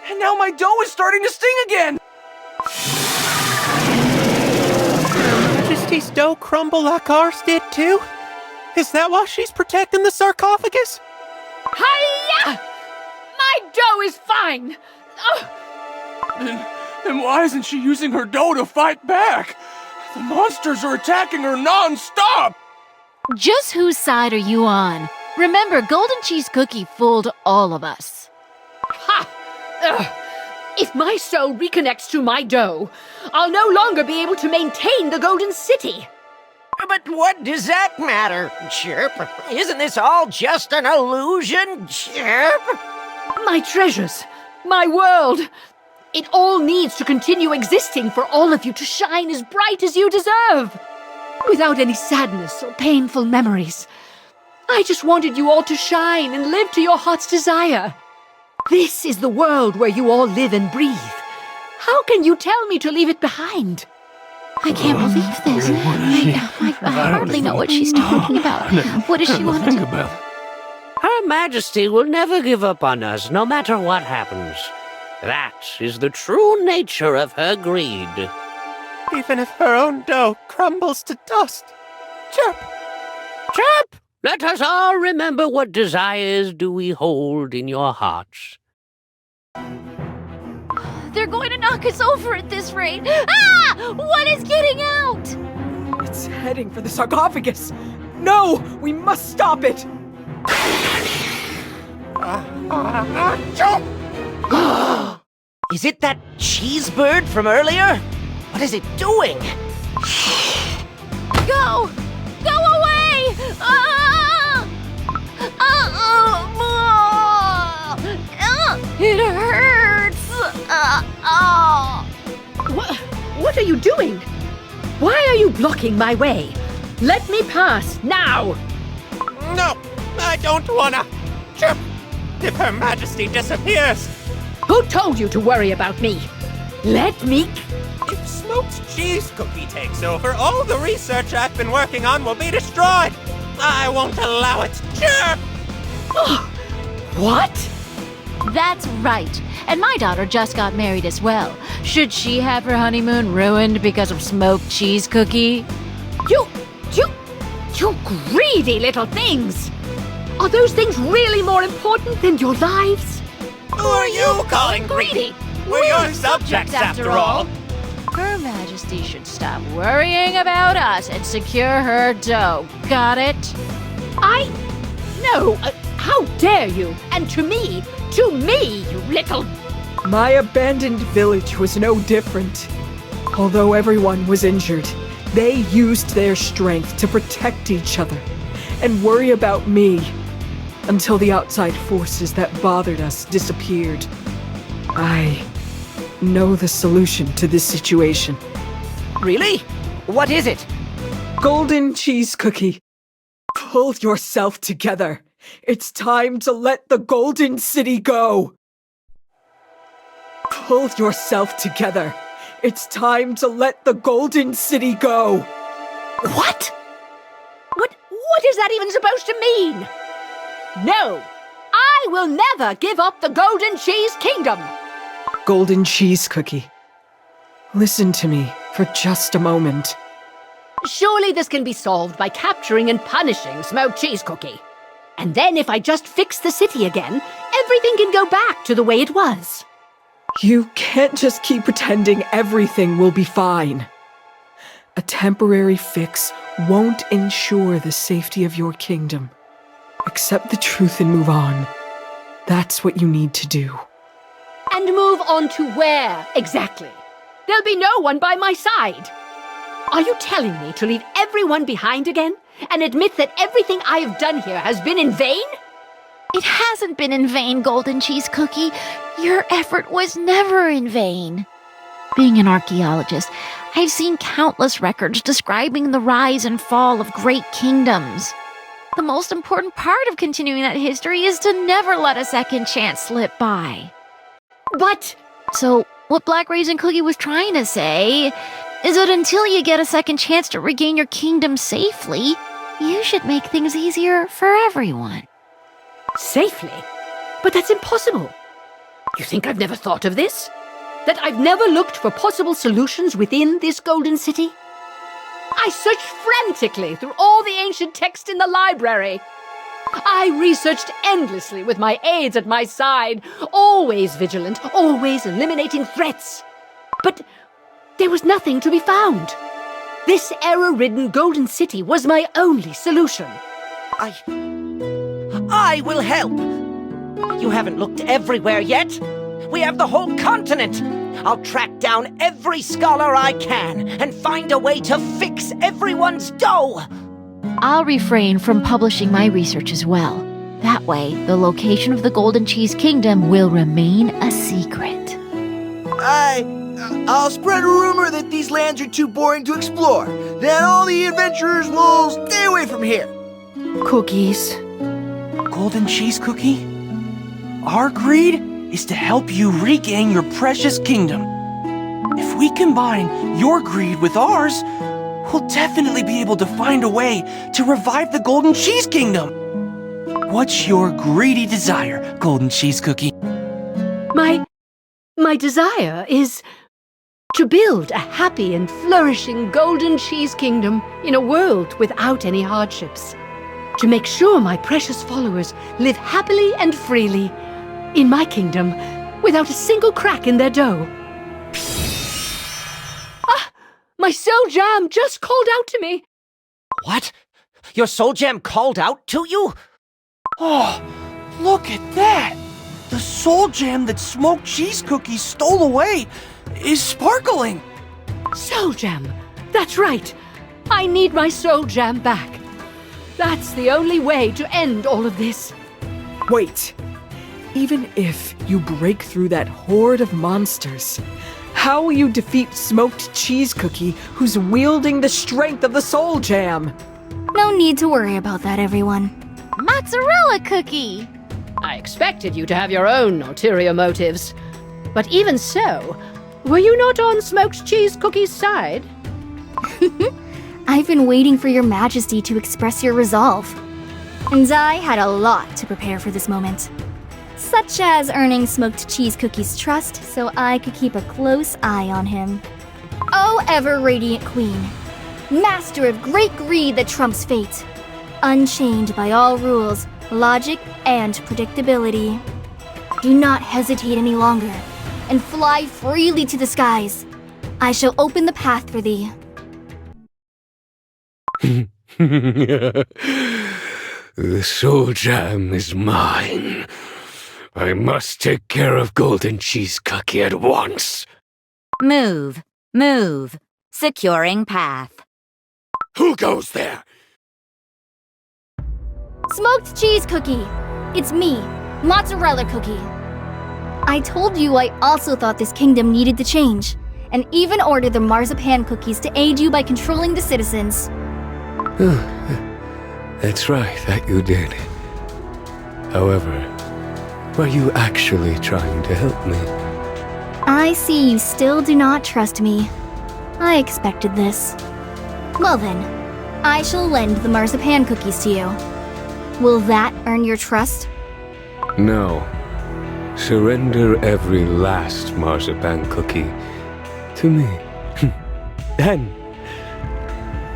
And now my dough is starting to sting again! Majesty's dough crumble like ours did too? Is that why she's protecting the sarcophagus? Hiya! My dough is fine! Then why isn't she using her dough to fight back? The monsters are attacking her non-stop! Just whose side are you on? Remember, Golden Cheese Cookie fooled all of us. Ha! If my soul reconnects to my dough, I'll no longer be able to maintain the Golden City. But what does that matter, Chirp? Isn't this all just an illusion, Chirp? My treasures, my world, it all needs to continue existing for all of you to shine as bright as you deserve. Without any sadness or painful memories. I just wanted you all to shine and live to your heart's desire. This is the world where you all live and breathe. How can you tell me to leave it behind? I can't believe this. I hardly know what she's talking about. What does she want to do? Her Majesty will never give up on us, no matter what happens. That is the true nature of her greed. Even if her own dough crumbles to dust. Chirp! Chirp! Let us all remember what desires do we hold in your hearts. They're going to knock us over at this rate. Ah! What is getting out? It's heading for the sarcophagus. No, we must stop it. Is it that cheese bird from earlier? What is it doing? Go! Go away! It hurts! What are you doing? Why are you blocking my way? Let me pass, now! No, I don't wanna. Chirp! If Her Majesty disappears. Who told you to worry about me? Let me... If Smoked Cheese Cookie takes over, all the research I've been working on will be destroyed. I won't allow it. Chirp! What? That's right. And my daughter just got married as well. Should she have her honeymoon ruined because of Smoked Cheese Cookie? You greedy little things! Are those things really more important than your lives? Who are you calling greedy? We're your subjects after all. Her Majesty should stop worrying about us and secure her dough. Got it? No, how dare you? And to me, you little... My abandoned village was no different. Although everyone was injured, they used their strength to protect each other and worry about me until the outside forces that bothered us disappeared. I know the solution to this situation. Really? What is it? Golden Cheese Cookie. Pull yourself together. It's time to let the Golden City go. Pull yourself together. It's time to let the Golden City go. What? What is that even supposed to mean? No, I will never give up the Golden Cheese Kingdom. Golden Cheese Cookie. Listen to me for just a moment. Surely this can be solved by capturing and punishing Smoked Cheese Cookie. And then if I just fix the city again, everything can go back to the way it was. You can't just keep pretending everything will be fine. A temporary fix won't ensure the safety of your kingdom. Accept the truth and move on. That's what you need to do. And move on to where, exactly? There'll be no one by my side. Are you telling me to leave everyone behind again and admit that everything I have done here has been in vain? It hasn't been in vain, Golden Cheese Cookie. Your effort was never in vain. Being an archaeologist, I've seen countless records describing the rise and fall of great kingdoms. The most important part of continuing that history is to never let a second chance slip by. But... So, what Black Raisin Cookie was trying to say is that until you get a second chance to regain your kingdom safely, you should make things easier for everyone. Safely? But that's impossible. You think I've never thought of this? That I've never looked for possible solutions within this Golden City? I searched frantically through all the ancient texts in the library. I researched endlessly with my aides at my side, always vigilant, always eliminating threats. But there was nothing to be found. This error-ridden Golden City was my only solution. I will help. You haven't looked everywhere yet. We have the whole continent. I'll track down every scholar I can and find a way to fix everyone's dough. I'll refrain from publishing my research as well. That way, the location of the Golden Cheese Kingdom will remain a secret. I'll spread a rumor that these lands are too boring to explore. Then all the adventurers will stay away from here. Cookies. Golden cheese cookie? Our greed is to help you regain your precious kingdom. If we combine your greed with ours, we'll definitely be able to find a way to revive the Golden Cheese Kingdom. What's your greedy desire, Golden Cheese Cookie? My desire is to build a happy and flourishing Golden Cheese Kingdom in a world without any hardships. To make sure my precious followers live happily and freely in my kingdom without a single crack in their dough. Ah! My soul jam just called out to me! What? Your soul jam called out to you? Oh, look at that! The soul jam that Smoked Cheese Cookie stole away is sparkling! Soul jam! That's right! I need my soul jam back. That's the only way to end all of this. Wait. Even if you break through that horde of monsters, how will you defeat Smoked Cheese Cookie who's wielding the strength of the soul jam? No need to worry about that, everyone. Mozzarella cookie! I expected you to have your own ulterior motives. But even so, were you not on Smoked Cheese Cookie's side? I've been waiting for your majesty to express your resolve. And I had a lot to prepare for this moment. Such as earning Smoked Cheese Cookie's trust so I could keep a close eye on him. Oh, ever-radiant queen. Master of great greed that trumps fate. Unchained by all rules, logic, and predictability. Do not hesitate any longer, and fly freely to the skies. I shall open the path for thee. The soul jam is mine. I must take care of Golden Cheese Cookie at once. Move. Move. Securing path. Who goes there? Smoked Cheese Cookie! It's me, Mozzarella Cookie. I told you I also thought this kingdom needed to change, and even ordered the marzipan cookies to aid you by controlling the citizens. That's right, that you did. However, were you actually trying to help me? I see you still do not trust me. I expected this. Well then, I shall lend the marzipan cookies to you. Will that earn your trust? No. Surrender every last marzipan cookie to me. Then,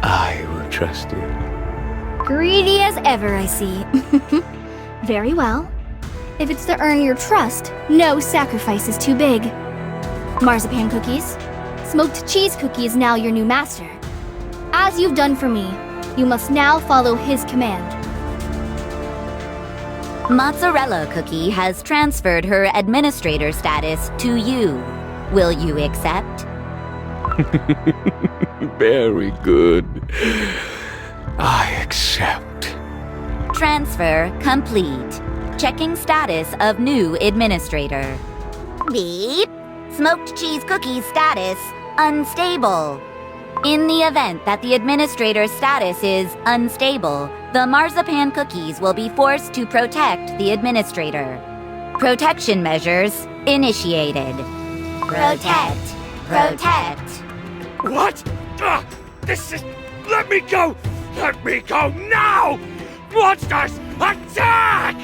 I will trust you. Greedy as ever, I see. Very well. If it's to earn your trust, no sacrifice is too big. Marzipan cookies, Smoked Cheese Cookie is now your new master. As you've done for me, you must now follow his command. Mozzarella Cookie has transferred her administrator status to you. Will you accept? Very good. I accept. Transfer complete. Checking status of new administrator. Beep. Smoked Cheese Cookie's status unstable. In the event that the administrator's status is unstable, the marzipan cookies will be forced to protect the administrator. Protection measures initiated. Protect. Protect. What? This is... Let me go! Let me go now! Monsters, attack!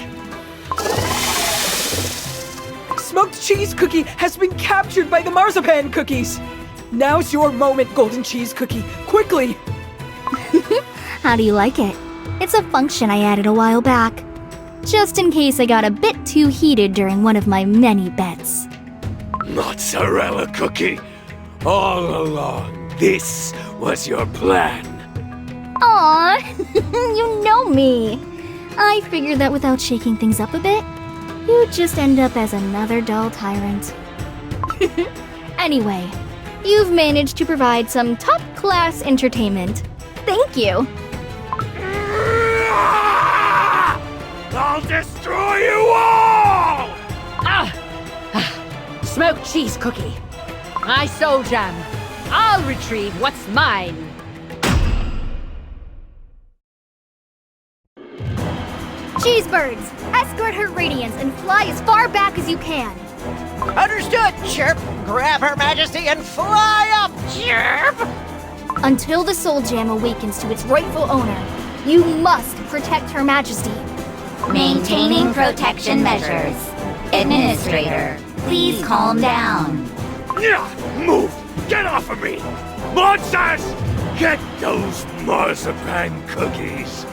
Smoked Cheese Cookie has been captured by the marzipan cookies! Now's your moment, Golden Cheese Cookie. Quickly! How do you like it? It's a function I added a while back. Just in case I got a bit too heated during one of my many bets. Mozzarella Cookie! All along, this was your plan. Aww, you know me. I figured that without shaking things up a bit, you'd just end up as another dull tyrant. Anyway, you've managed to provide some top-class entertainment. Thank you. I'll destroy you all! Smoked Cheese Cookie. My soul jam. I'll retrieve what's mine. Cheesebirds, escort her radiance and fly as far back as you can. Understood, Chirp. Grab Her Majesty and fly up, Chirp! Until the Soul Gem awakens to its rightful owner, you must protect Her Majesty. Maintaining protection measures. Administrator, please calm down. Move! Get off of me! Monsters! Get those marzipan cookies!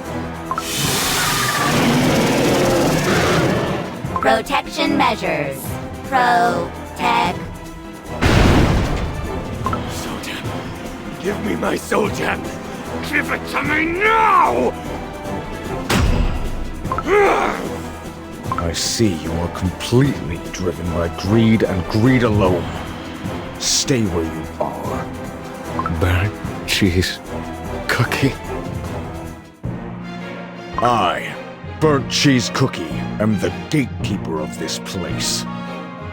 Protection measures. Protect. Soul Gem! Give me my Soul Gem! Give it to me now! I see you are completely driven by greed and greed alone. Stay where you are. Burnt cheese cookie. I, Burnt Cheese Cookie, am the gatekeeper of this place.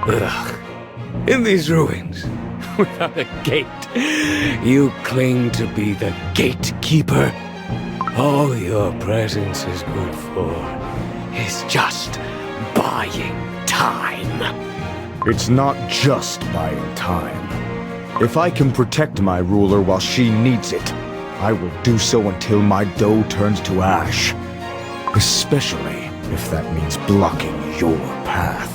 Ugh. In these ruins, without a gate, you claim to be the gatekeeper. All your presence is good for is just buying time. It's not just buying time. If I can protect my ruler while she needs it, I will do so until my dough turns to ash. Especially if that means blocking your path.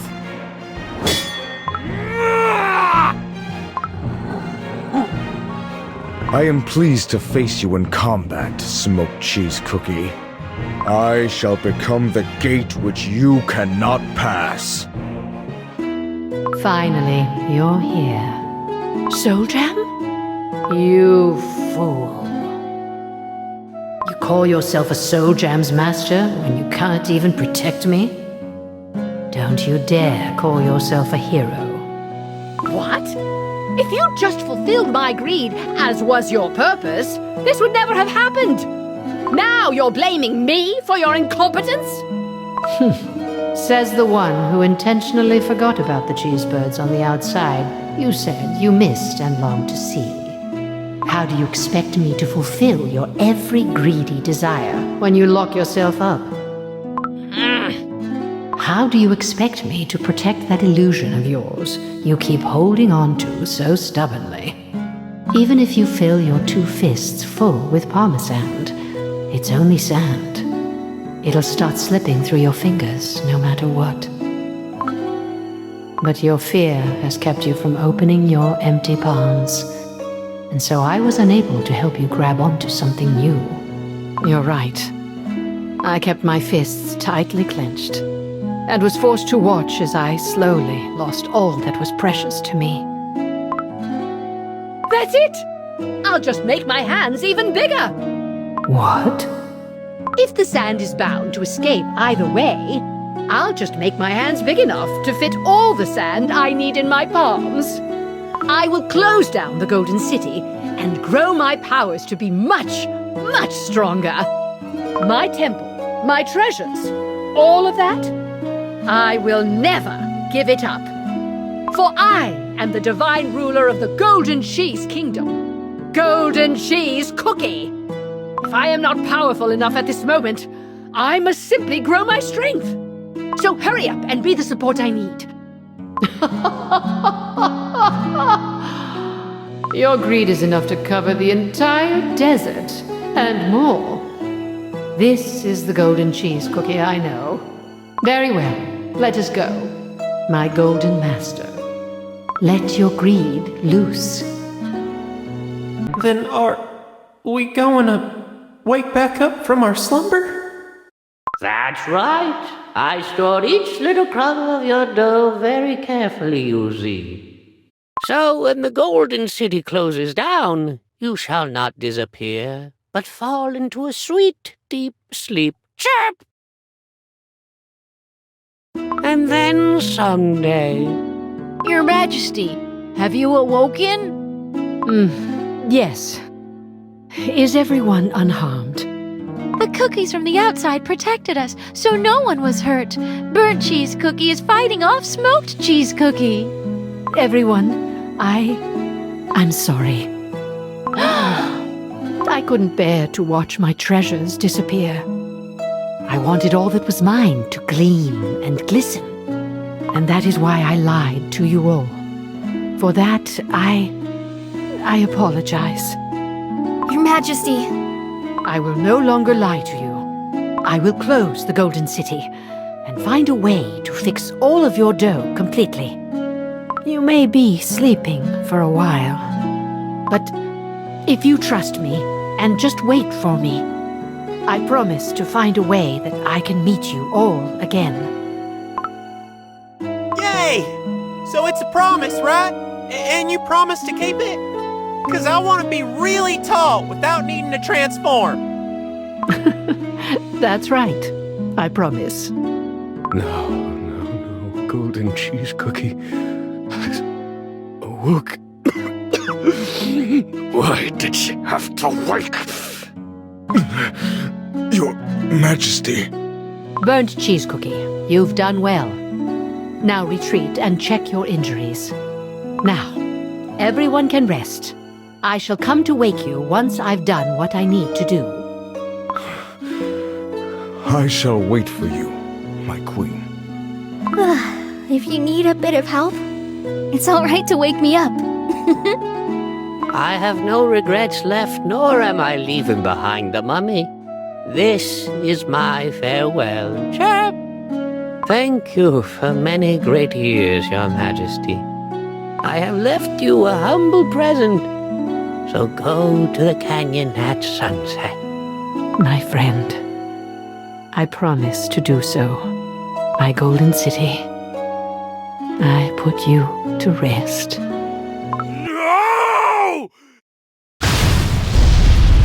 I am pleased to face you in combat, Smoked Cheese Cookie. I shall become the gate which you cannot pass. Finally, you're here. Soul Jam? You fool. You call yourself a Soul Jam's master when you can't even protect me? Don't you dare call yourself a hero. What? If you just fulfilled my greed, as was your purpose, this would never have happened. Now you're blaming me for your incompetence? Says the one who intentionally forgot about the cheesebirds on the outside you said you missed and longed to see. How do you expect me to fulfill your every greedy desire when you lock yourself up? How do you expect me to protect that illusion of yours you keep holding on to so stubbornly? Even if you fill your 2 fists full with parmesan, it's only sand. It'll start slipping through your fingers no matter what. But your fear has kept you from opening your empty palms, and so I was unable to help you grab onto something new. You're right. I kept my fists tightly clenched, and was forced to watch as I slowly lost all that was precious to me. That's it! I'll just make my hands even bigger! What? If the sand is bound to escape either way, I'll just make my hands big enough to fit all the sand I need in my palms. I will close down the Golden City and grow my powers to be much, much stronger. My temple, my treasures, all of that, I will never give it up. For I am the divine ruler of the Golden Cheese Kingdom. Golden Cheese Cookie! If I am not powerful enough at this moment, I must simply grow my strength. So hurry up and be the support I need. Your greed is enough to cover the entire desert and more. This is the Golden Cheese Cookie I know. Very well, let us go, my Golden Master. Let your greed loose. Then are we going to wake back up from our slumber? That's right. I stored each little crumb of your dough very carefully, you see. So when the Golden City closes down, you shall not disappear, but fall into a sweet, deep sleep. Chirp! And then someday... Your Majesty, have you awoken? Yes. Is everyone unharmed? The cookies from the outside protected us, so no one was hurt. Burnt Cheese Cookie is fighting off Smoked Cheese Cookie. Everyone, I'm sorry. I couldn't bear to watch my treasures disappear. I wanted all that was mine to gleam and glisten. And that is why I lied to you all. For that, I apologize. Your Majesty. I will no longer lie to you. I will close the Golden City and find a way to fix all of your dough completely. You may be sleeping for a while, but if you trust me and just wait for me, I promise to find a way that I can meet you all again. Yay! So it's a promise, right? And you promise to keep it? Because I want to be really tall without needing to transform. That's right. I promise. No, Golden Cheese Cookie has awoke. Why did she have to wake? Your Majesty. Burnt Cheese Cookie, you've done well. Now retreat and check your injuries. Now, everyone can rest. I shall come to wake you once I've done what I need to do. I shall wait for you, my queen. If you need a bit of help, it's all right to wake me up. I have no regrets left, nor am I leaving behind the mummy. This is my farewell, chap. Thank you for many great years, Your Majesty. I have left you a humble present, so go to the canyon at sunset. My friend, I promise to do so. My Golden City, I put you to rest. No!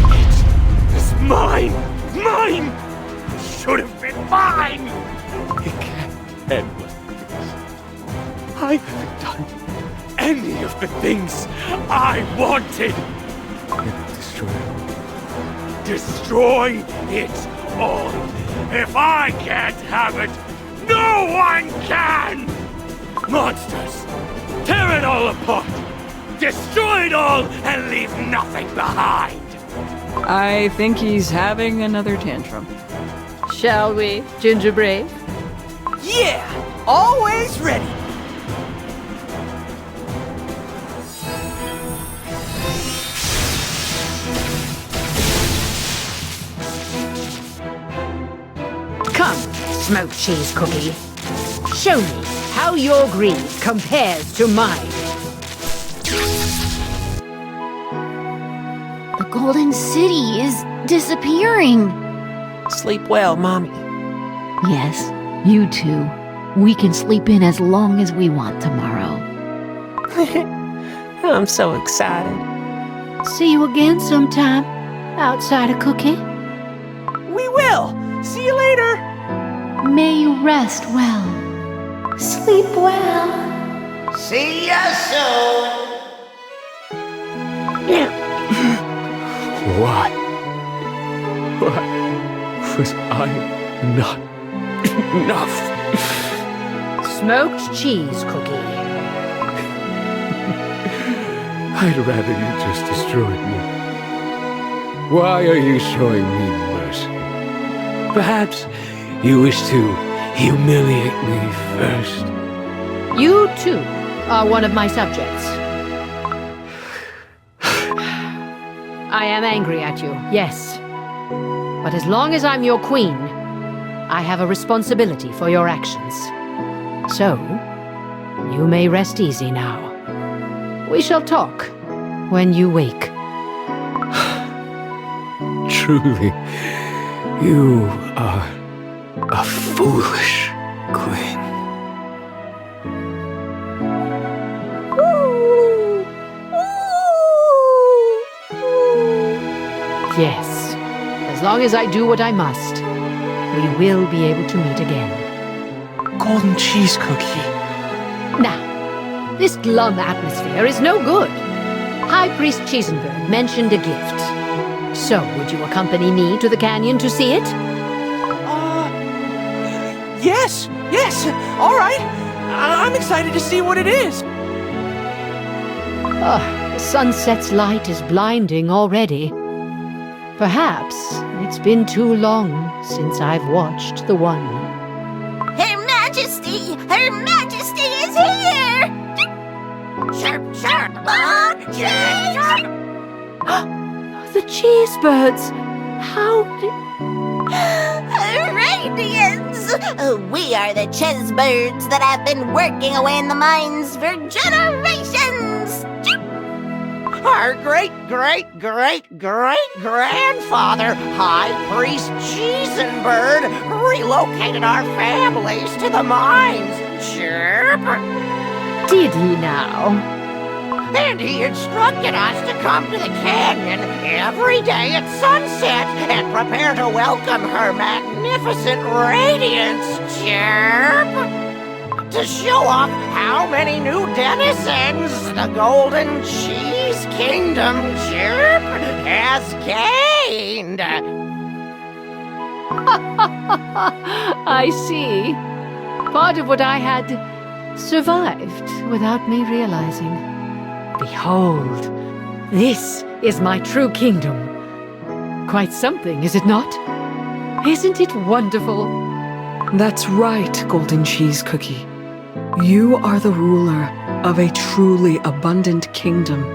It is mine! Mine! It should have been mine! It can't end like this. I haven't done any of the things I wanted! Destroy it all! If I can't have it, no one can! Monsters! Tear it all apart! Destroy it all and leave nothing behind! I think he's having another tantrum. Shall we, Gingerbread? Yeah! Always ready! Come, Smoked Cheese Cookie. Show me how your greed compares to mine. The Golden City is disappearing. Sleep well, Mommy. Yes, you too. We can sleep in as long as we want tomorrow. I'm so excited. See you again sometime, outside of Cookie. We will! See you later! May you rest well. Sleep well. See ya soon! Why? Why was I not enough? Smoked Cheese Cookie. I'd rather you just destroyed me. Why are you showing me mercy? Perhaps you wish to humiliate me first. You, too, are one of my subjects. I am angry at you, yes. But as long as I'm your queen, I have a responsibility for your actions. So, you may rest easy now. We shall talk when you wake. Truly, you are a foolish queen. Yes, as long as I do what I must, we will be able to meet again. Golden Cheese Cookie. Now, this glum atmosphere is no good. High Priest Cheesenberg mentioned a gift. So, would you accompany me to the canyon to see it? Yes! All right! I'm excited to see what it is! The sunset's light is blinding already. Perhaps it's been too long since I've watched the one. Her Majesty! Her Majesty is here! Chirp, chirp, chirp. The cheese birds! How did... Radiance! We are the chess birds that have been working away in the mines for generations! Our great-great-great-great-grandfather, High Priest Cheesenbird, relocated our families to the mines. Chirp! Did he now? And he instructed us to come to the canyon every day at sunset and prepare to welcome her magnificent radiance, Chirp! To show off how many new denizens the Golden Cheese Kingdom, Chirp, has gained. I see. Part of what I had survived without me realizing. Behold, this is my true kingdom. Quite something, is it not? Isn't it wonderful? That's right, Golden Cheese Cookie. You are the ruler of a truly abundant kingdom.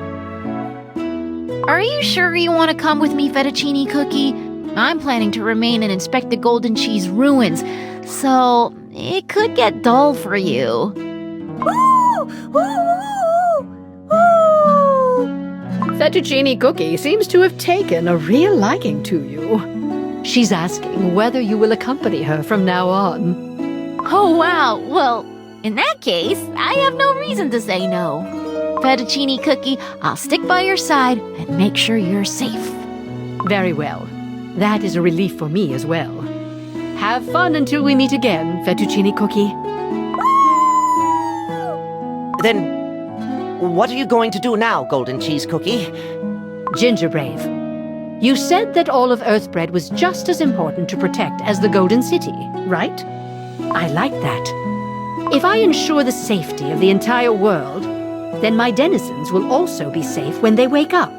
Are you sure you want to come with me, Fettuccine Cookie? I'm planning to remain and inspect the Golden Cheese ruins, so it could get dull for you. Fettuccine Cookie seems to have taken a real liking to you. She's asking whether you will accompany her from now on. Oh, wow. Well, in that case, I have no reason to say no. Fettuccine Cookie, I'll stick by your side and make sure you're safe. Very well. That is a relief for me as well. Have fun until we meet again, Fettuccine Cookie. Then, what are you going to do now, Golden Cheese Cookie? Gingerbrave, you said that all of Earthbread was just as important to protect as the Golden City, right? I like that. If I ensure the safety of the entire world, then my denizens will also be safe when they wake up,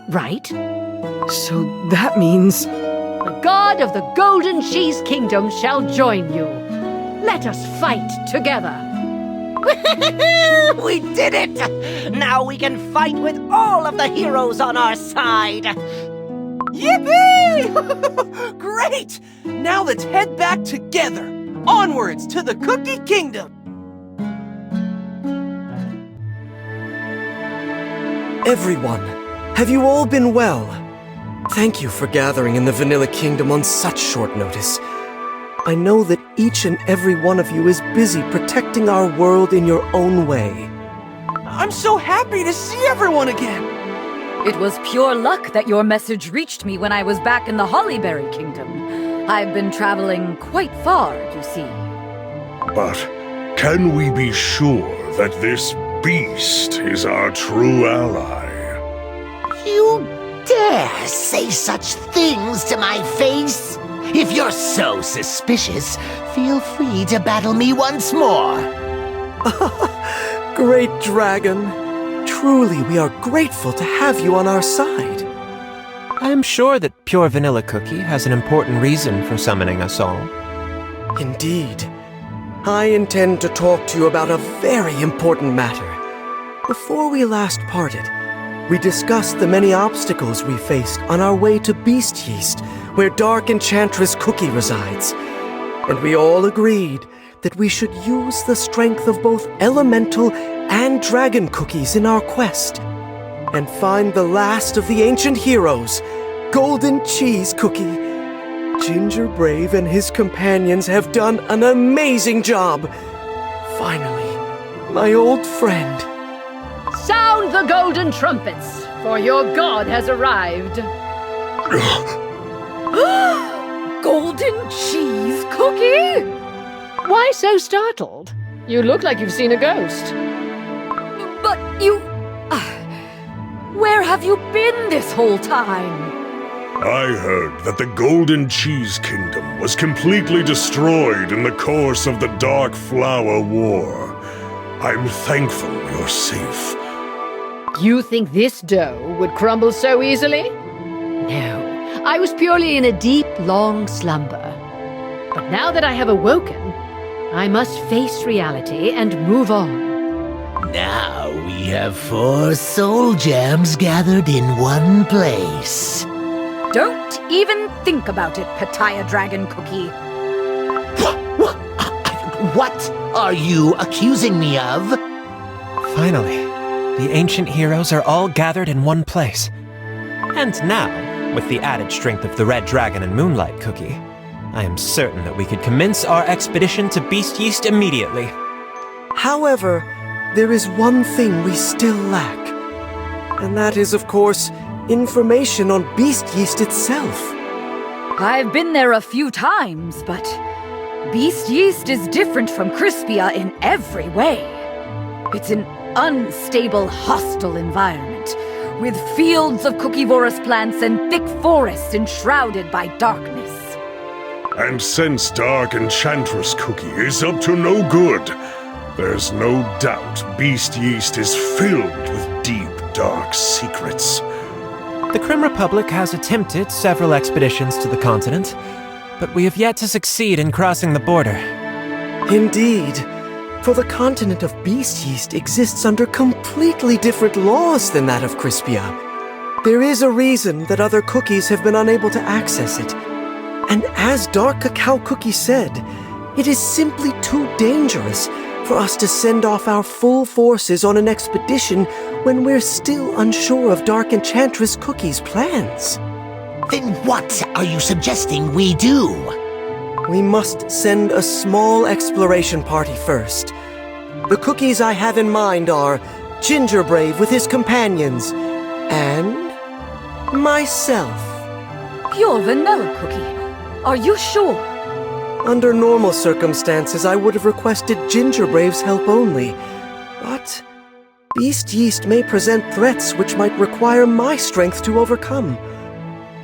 right? So that means... The god of the Golden Cheese Kingdom shall join you. Let us fight together. We did it! Now we can fight with all of the heroes on our side! Yippee! Great! Now let's head back together! Onwards to the Cookie Kingdom! Everyone, have you all been well? Thank you for gathering in the Vanilla Kingdom on such short notice. I know that each and every one of you is busy protecting our world in your own way. I'm so happy to see everyone again! It was pure luck that your message reached me when I was back in the Hollyberry Kingdom. I've been traveling quite far, you see. But can we be sure that this beast is our true ally? You dare say such things to my face? If you're so suspicious, feel free to battle me once more. Great Dragon, truly we are grateful to have you on our side. I am sure that Pure Vanilla Cookie has an important reason for summoning us all. Indeed. I intend to talk to you about a very important matter. Before we last parted, we discussed the many obstacles we faced on our way to Beast Yeast, where Dark Enchantress Cookie resides. And we all agreed that we should use the strength of both elemental and dragon cookies in our quest, and find the last of the ancient heroes, Golden Cheese Cookie. Gingerbrave and his companions have done an amazing job. Finally, my old friend. Sound the golden trumpets, for your god has arrived. Golden Cheese Cookie? Why so startled? You look like you've seen a ghost. But you... where have you been this whole time? I heard that the Golden Cheese Kingdom was completely destroyed in the course of the Dark Flower War. I'm thankful you're safe. You think this dough would crumble so easily? No, I was purely in a deep, long slumber. But now that I have awoken, I must face reality and move on. Now we have 4 soul gems gathered in one place. Don't even think about it, Pattaya Dragon Cookie. What are you accusing me of? Finally, the ancient heroes are all gathered in one place. And now, with the added strength of the Red Dragon and Moonlight Cookie, I am certain that we could commence our expedition to Beast Yeast immediately. However, there is one thing we still lack. And that is, of course, information on Beast Yeast itself. I've been there a few times, but Beast Yeast is different from Crispia in every way. It's an unstable, hostile environment, with fields of cookivorous plants and thick forests enshrouded by darkness. And since Dark Enchantress Cookie is up to no good, there's no doubt Beast Yeast is filled with deep, dark secrets. The Crim Republic has attempted several expeditions to the continent, but we have yet to succeed in crossing the border. Indeed, for the continent of Beast Yeast exists under completely different laws than that of Crispia. There is a reason that other cookies have been unable to access it. And as Dark Cacao Cookie said, it is simply too dangerous for us to send off our full forces on an expedition when we're still unsure of Dark Enchantress Cookie's plans. Then what are you suggesting we do? We must send a small exploration party first. The cookies I have in mind are Gingerbrave with his companions, and myself. Pure vanilla cookie. Are you sure? Under normal circumstances, I would have requested Gingerbrave's help only. But Beast Yeast may present threats which might require my strength to overcome.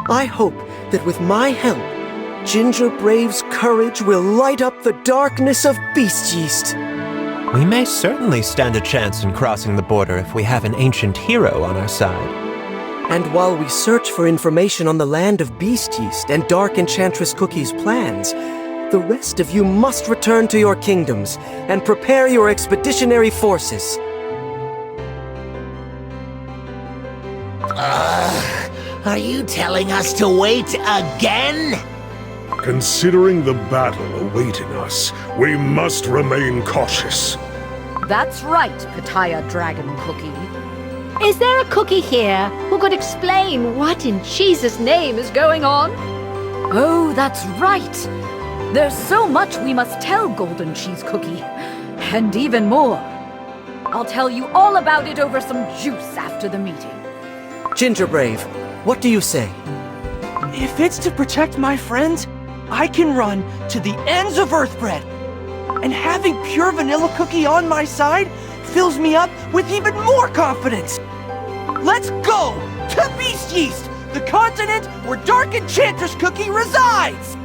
I hope that with my help, Gingerbrave's courage will light up the darkness of Beast Yeast. We may certainly stand a chance in crossing the border if we have an ancient hero on our side. And while we search for information on the land of Beast Yeast and Dark Enchantress Cookie's plans, the rest of you must return to your kingdoms and prepare your expeditionary forces. Are you telling us to wait again? Considering the battle awaiting us, we must remain cautious. That's right, Pattaya Dragon Cookie. Is there a cookie here who could explain what in Jesus' name is going on? Oh, that's right. There's so much we must tell Golden Cheese Cookie. And even more. I'll tell you all about it over some juice after the meeting. Gingerbrave, what do you say? If it's to protect my friends, I can run to the ends of Earthbread. And having Pure Vanilla Cookie on my side fills me up with even more confidence. Let's go to Beast Yeast, the continent where Dark Enchantress Cookie resides!